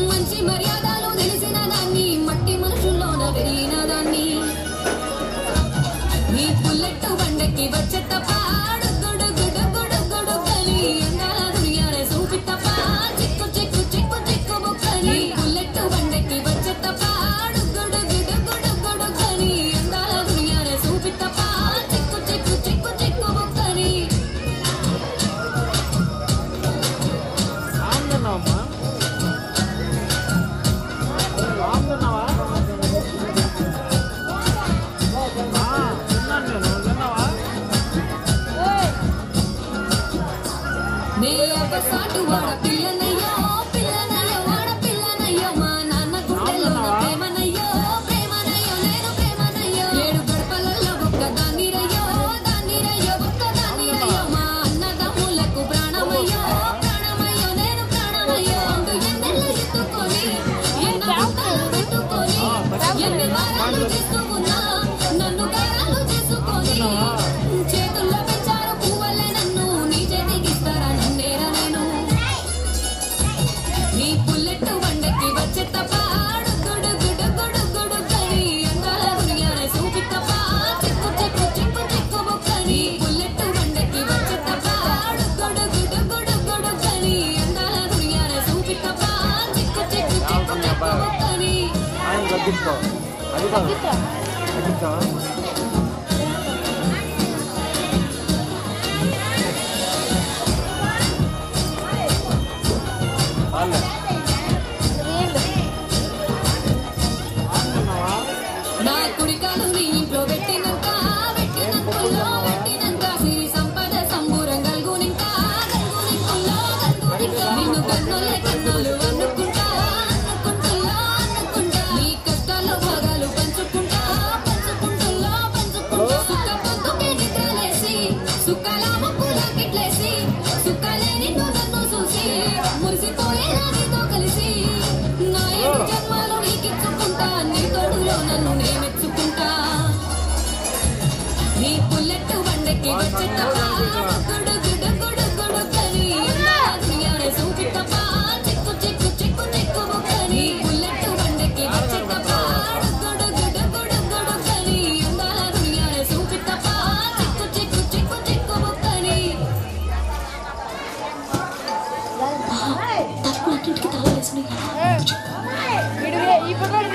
మంచి మర్యాదలు తెలిసిన దాన్ని మట్టి మనుషుల్లోన పెరిగిన దాన్ని నీ బుల్లెట్ బండకి వచ్చే తప్ప గుడు గుడు గుడు గుడు కని అందాల దునియానే చూపి తప్ప చిక్కు చిక్కు చిక్కు చిక్కు బుక్కని బుల్లెట్ బండకి వచ్చే తప్ప గుడు గుడు గుడు గుడు కని అందాల దునియానే చూపి తప్ప చిక్కు చిక్కు చిక్కు చిక్కు బుక్కని నే ఒకసాటు వాడ పిల్లనయ్యో పిల్లనయ్యో వాడ పిల్లనయ్యో మా నాన్న గుండెల్లో ప్రేమనయ్యో ప్రేమనయ్యో నేను ప్రేమనయ్యో ఏడు గడపలలో ఒక్క దాన్నిరయ్యో దాన్నిరయ్యో ఒక్క దాన్నిరయ్యో మా అన్నదమ్ములకు ప్రాణమయ్యో ప్రాణమయ్యో నేను ప్రాణమయ్యో అందు ఎన్నెల్ల ఎత్తుకొని ఎన్న బుట్టలు పెట్టుకొని ఎన్ని వారాలు చేసుకున్నా నన్ను గారాలు చేసుకొని చేతుల్లో పెంచారు పువ్వల్లే నన్ను నీ చేతికిస్తారా నన్నేరా నేను నీ బుల్లెట్ బండకి వచ్చే తప్ప గుడు గుడు గుడు గుడు కని అందాల దునియానే చూపి తప్ప చిక్కు చిక్కు చిక్కు చిక్కు బుక్కని బుల్లెట్ బండకి వచ్చే తప్ప గుడు గుడు గుడు గుడు కని అందాల దునియానే చూపి తప్ప చిక్కు చిక్కు చిక్కు చిక్కు బుక్కని నా కుడికాలు నీ ఇంట్లో పెట్టినంత పెట్టినంతలో పెట్టినంత సిరి సంపద సంబూరం గల్గునింక గల్గునింకుల్లో గల్గునింక నిన్ను కన్నోళ్ళే కన్నోళ్ళు అనుకుంటా అనుకుంటుల్లో అనుకుంటా నీ కష్టాల్లో భాగాలు పంచుకుంటా పంచుకుంటుల్లో పంచుకుంటా సుఖ పొందుకే నిద్రలేసి సుఖాల ముక్కులా కిట్లేసి సుఖాలే నిన్ను నన్ను చూసి మురిసిపోయేలా నీతో కలిసి నా ఏడు జన్మాలు నీకిచ్చుకుంటా నీ తోడులో నన్ను నే మెచ్చుకుంటా నీ బుల్లెట్ బండకి వచ్చే తప్ప గుడు గుడు గుడు గుడు కని అందాల దునియానే చూపి తప్ప చిక్కు చిక్కు చిక్కు చిక్కు బుక్కని బుల్లెట్ బండకి వచ్చే తప్ప గుడు గుడు గుడు గుడు కని అందాల దునియానే చూపి తప్ప చిక్కు చిక్కు చిక్కు చిక్కు బుక్కని తప్పు అన్నింటికి తాళలేసినాయి ఈ పక్కన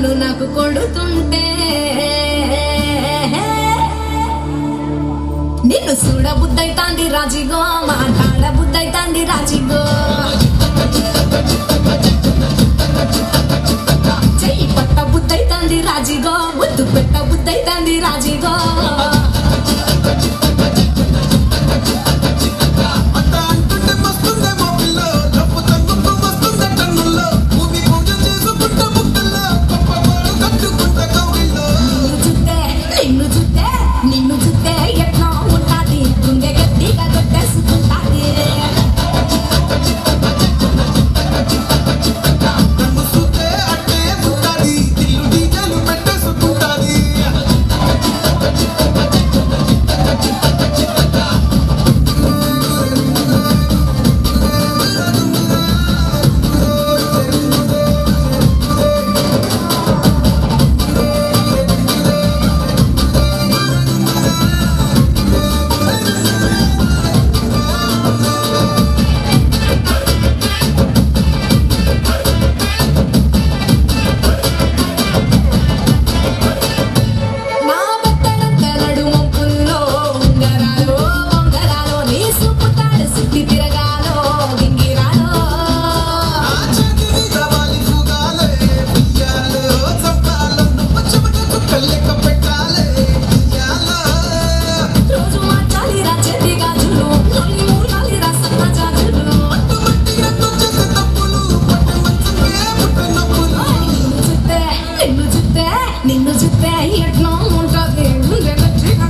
కన్ను నాకు కొడుతుంటే నిన్ను చూడ బుద్ధైతాంది రాజిగో మాట్లాడ బుద్ధైతాంది రాజిగో చెయ్యి పట్ట బుద్ధైతాంది రాజిగో ముద్దు పెట్ట బుద్ధైతాంది రాజిగో నిన్ను చూస్తే ఎట్లా ఉంటాది గుండె గట్టిగా కొట్టేసుకుంటాది నిన్ను చూస్తే ఎట్లా ఉంటుంది గుండె గట్టిగా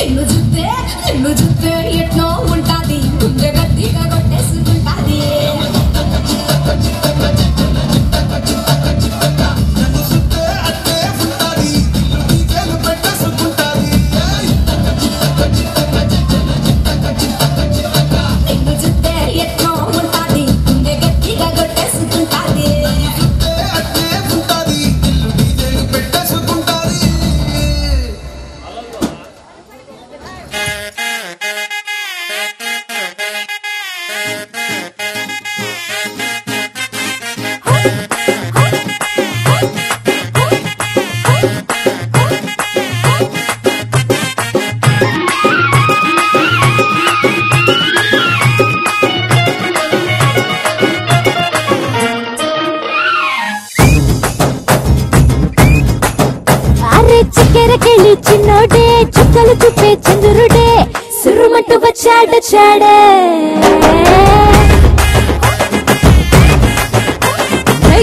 నిన్ను చూస్తే ఎట్లా ఉంటాది గుండె గట్టిగా కొట్టేసుకుంటాది నిన్ను చూస్తే ఎట్లా ఉంటాది గుండె గట్టిగా కొట్టేసుకుంటాది చిక్కెరకెళ్ళి చిన్నోడే చుక్కలు చూపే చంద్రుడే సురుమంటూ వచ్చాడే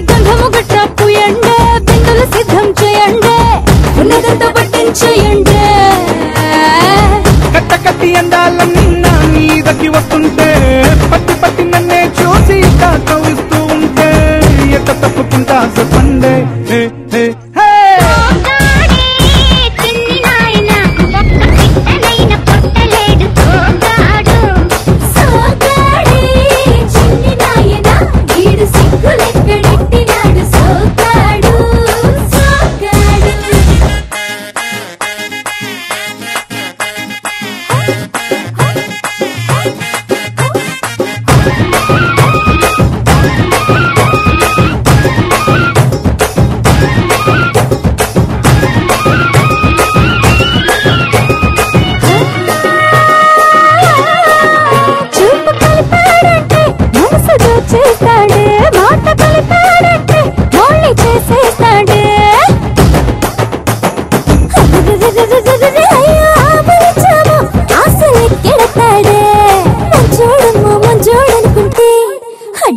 గంధము గట్ట పూయండే బిందులు సిద్ధం చేయండే ఉన్నదంతా పట్టించేయండే కట్ట కట్టి అందాలన్నీ నా మీదకి వస్తుంటే పట్టి పట్టి నన్నే చూసి కవిస్తూ ఉంటే ఎట్ట తప్పుకుంటా చెప్పండే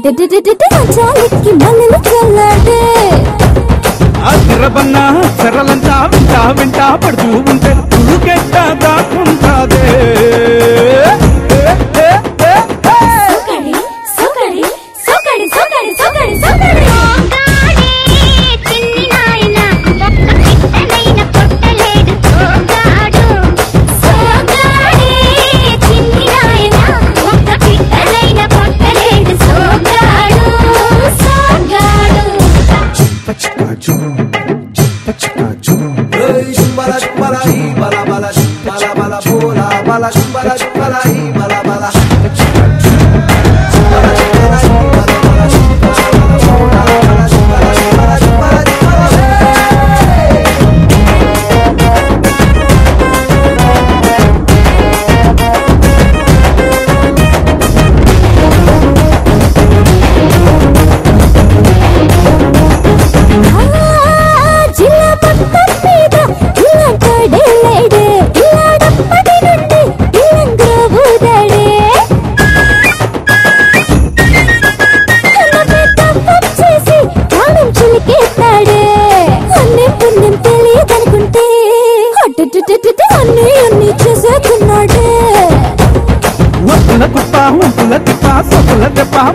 చాలికి మల్లెలు చల్లాడే అదిరబన్నా సరళంతా వింటా వింటా పడుతూ ఉంటే తులుకెట్ట దాక్కుంటాదే సోకడి సోకడి సోకడి సోకడి సోకడి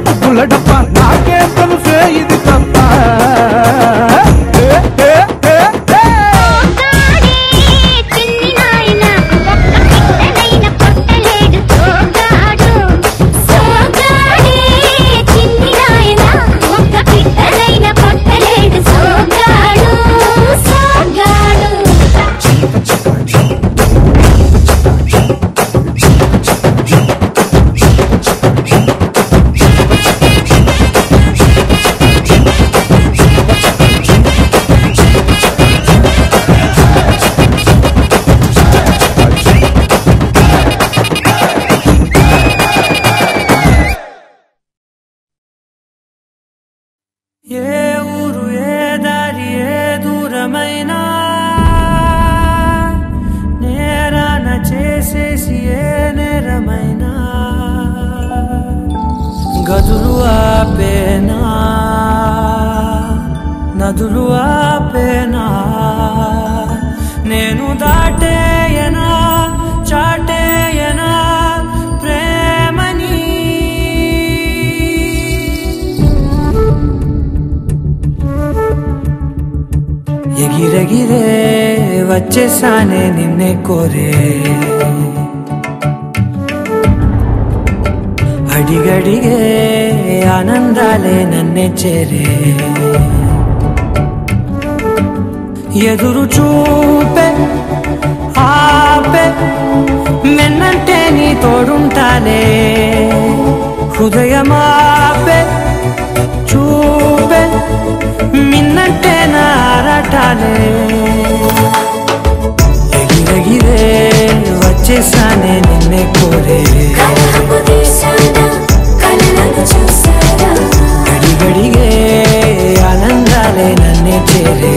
ముగ్గుల డప్ప నాకే తెలుసే ఇది తప్ప గదులు ఆపేనా నదులు ఆపేనా నేను దాటేయనా చాటేయనా ప్రేమని ఎగిరెగిరే వచ్చేసానే నిన్నే కోరే అడిగడిగే ఆనందాలే నన్నే చేరే ఎదురు చూపే ఆపే నిన్నంటే నీ తోడుంటాలే హృదయమాపే చూపే మిన్నంటే నా ఆరాటాలే ఎగిరెగిరే వచ్చేసానే నిన్నే కోరే గడిగడిగే ఆనందాలే నన్నే చేరే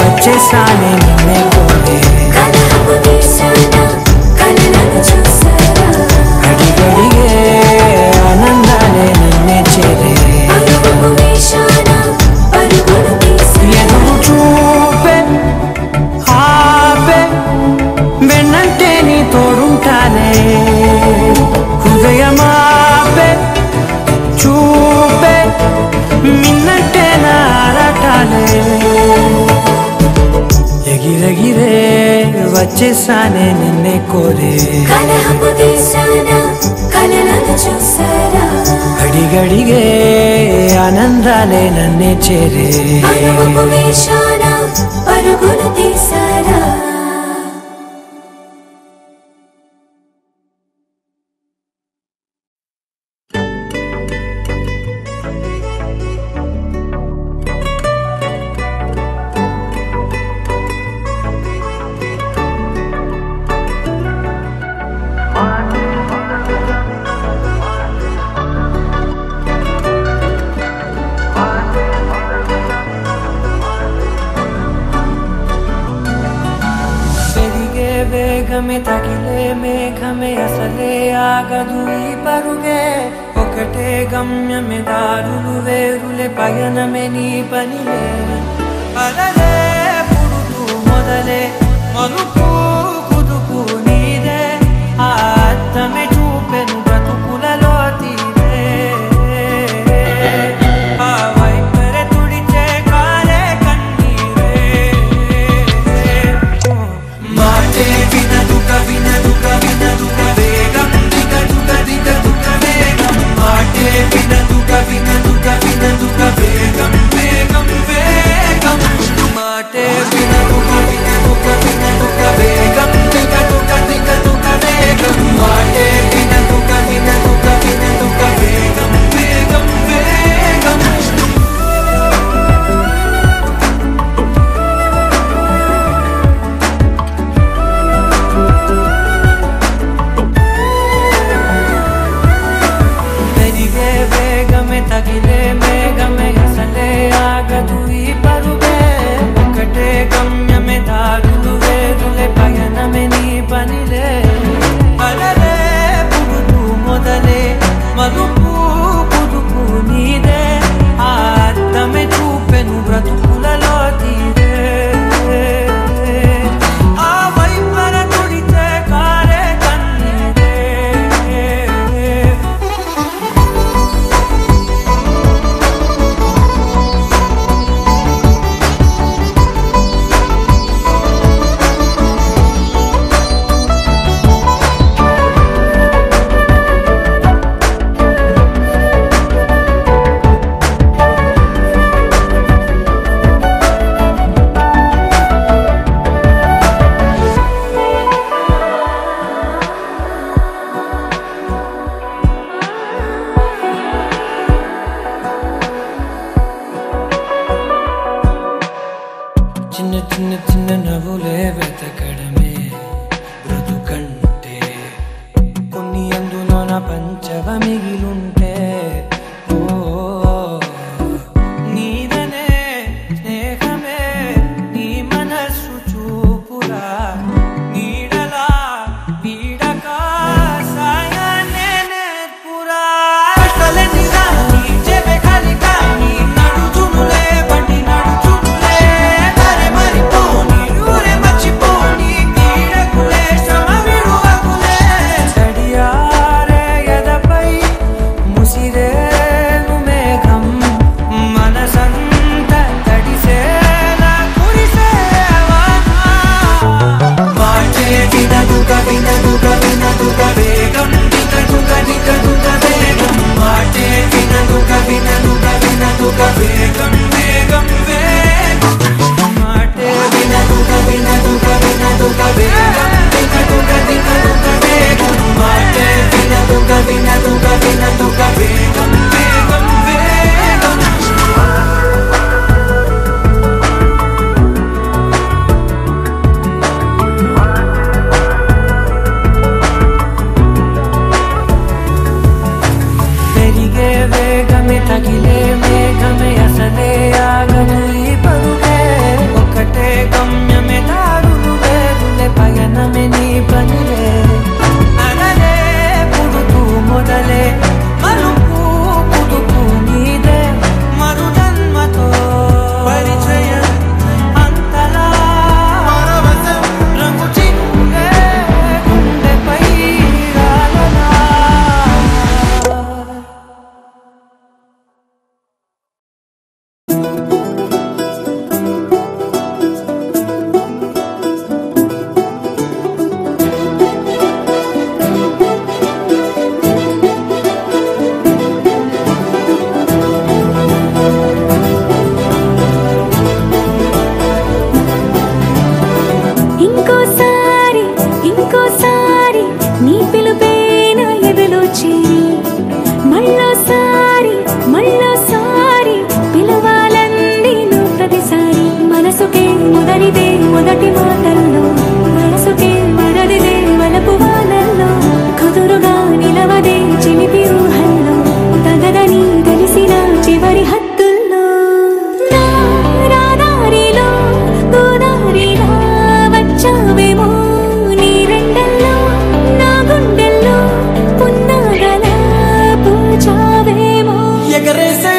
వచ్చేసానే నిన్నే కోరే గడిగడిగే ఆనందాలే నన్నే చేరే ఎదురు చూపే ఆపే వెన్నంటే నీ తోడుంటానే హృదయమాపే చూపే మిన్నంటే రాలే ఎగిరెగిరే వచ్చేసానే నిన్నే కోరే కలహపు తీసాన కలలను చూసారా అడిగడిగే ఆనందాలే నన్నే చేరే అనుభవ వేషాన పరుగులు తీసారా వేగమే తగిలే మేఘమే అసలే ఆగదు ఈ పరుగే ఒకటే గమ్యమే దారులు వేరులే పయనమే నీ పనిలే అలలే పుడుతూ మొదలే మలుపు కుదుపు నీదే ఆ అద్దమే చూపెను బ్రతుకులలో తీరే ఆ వైపరే తుడిచే కాలే కన్నీరే మాటే వినదుక వినదుక వినదుక వేగం దిగదుక దిగదుక వేగం మాటే వినదుక వినదుక వినదుక వేగం వేగం వేగం మాటే వినదుక వినదుక వినదుక వేగం వచ్చావేమో ఎగరేసే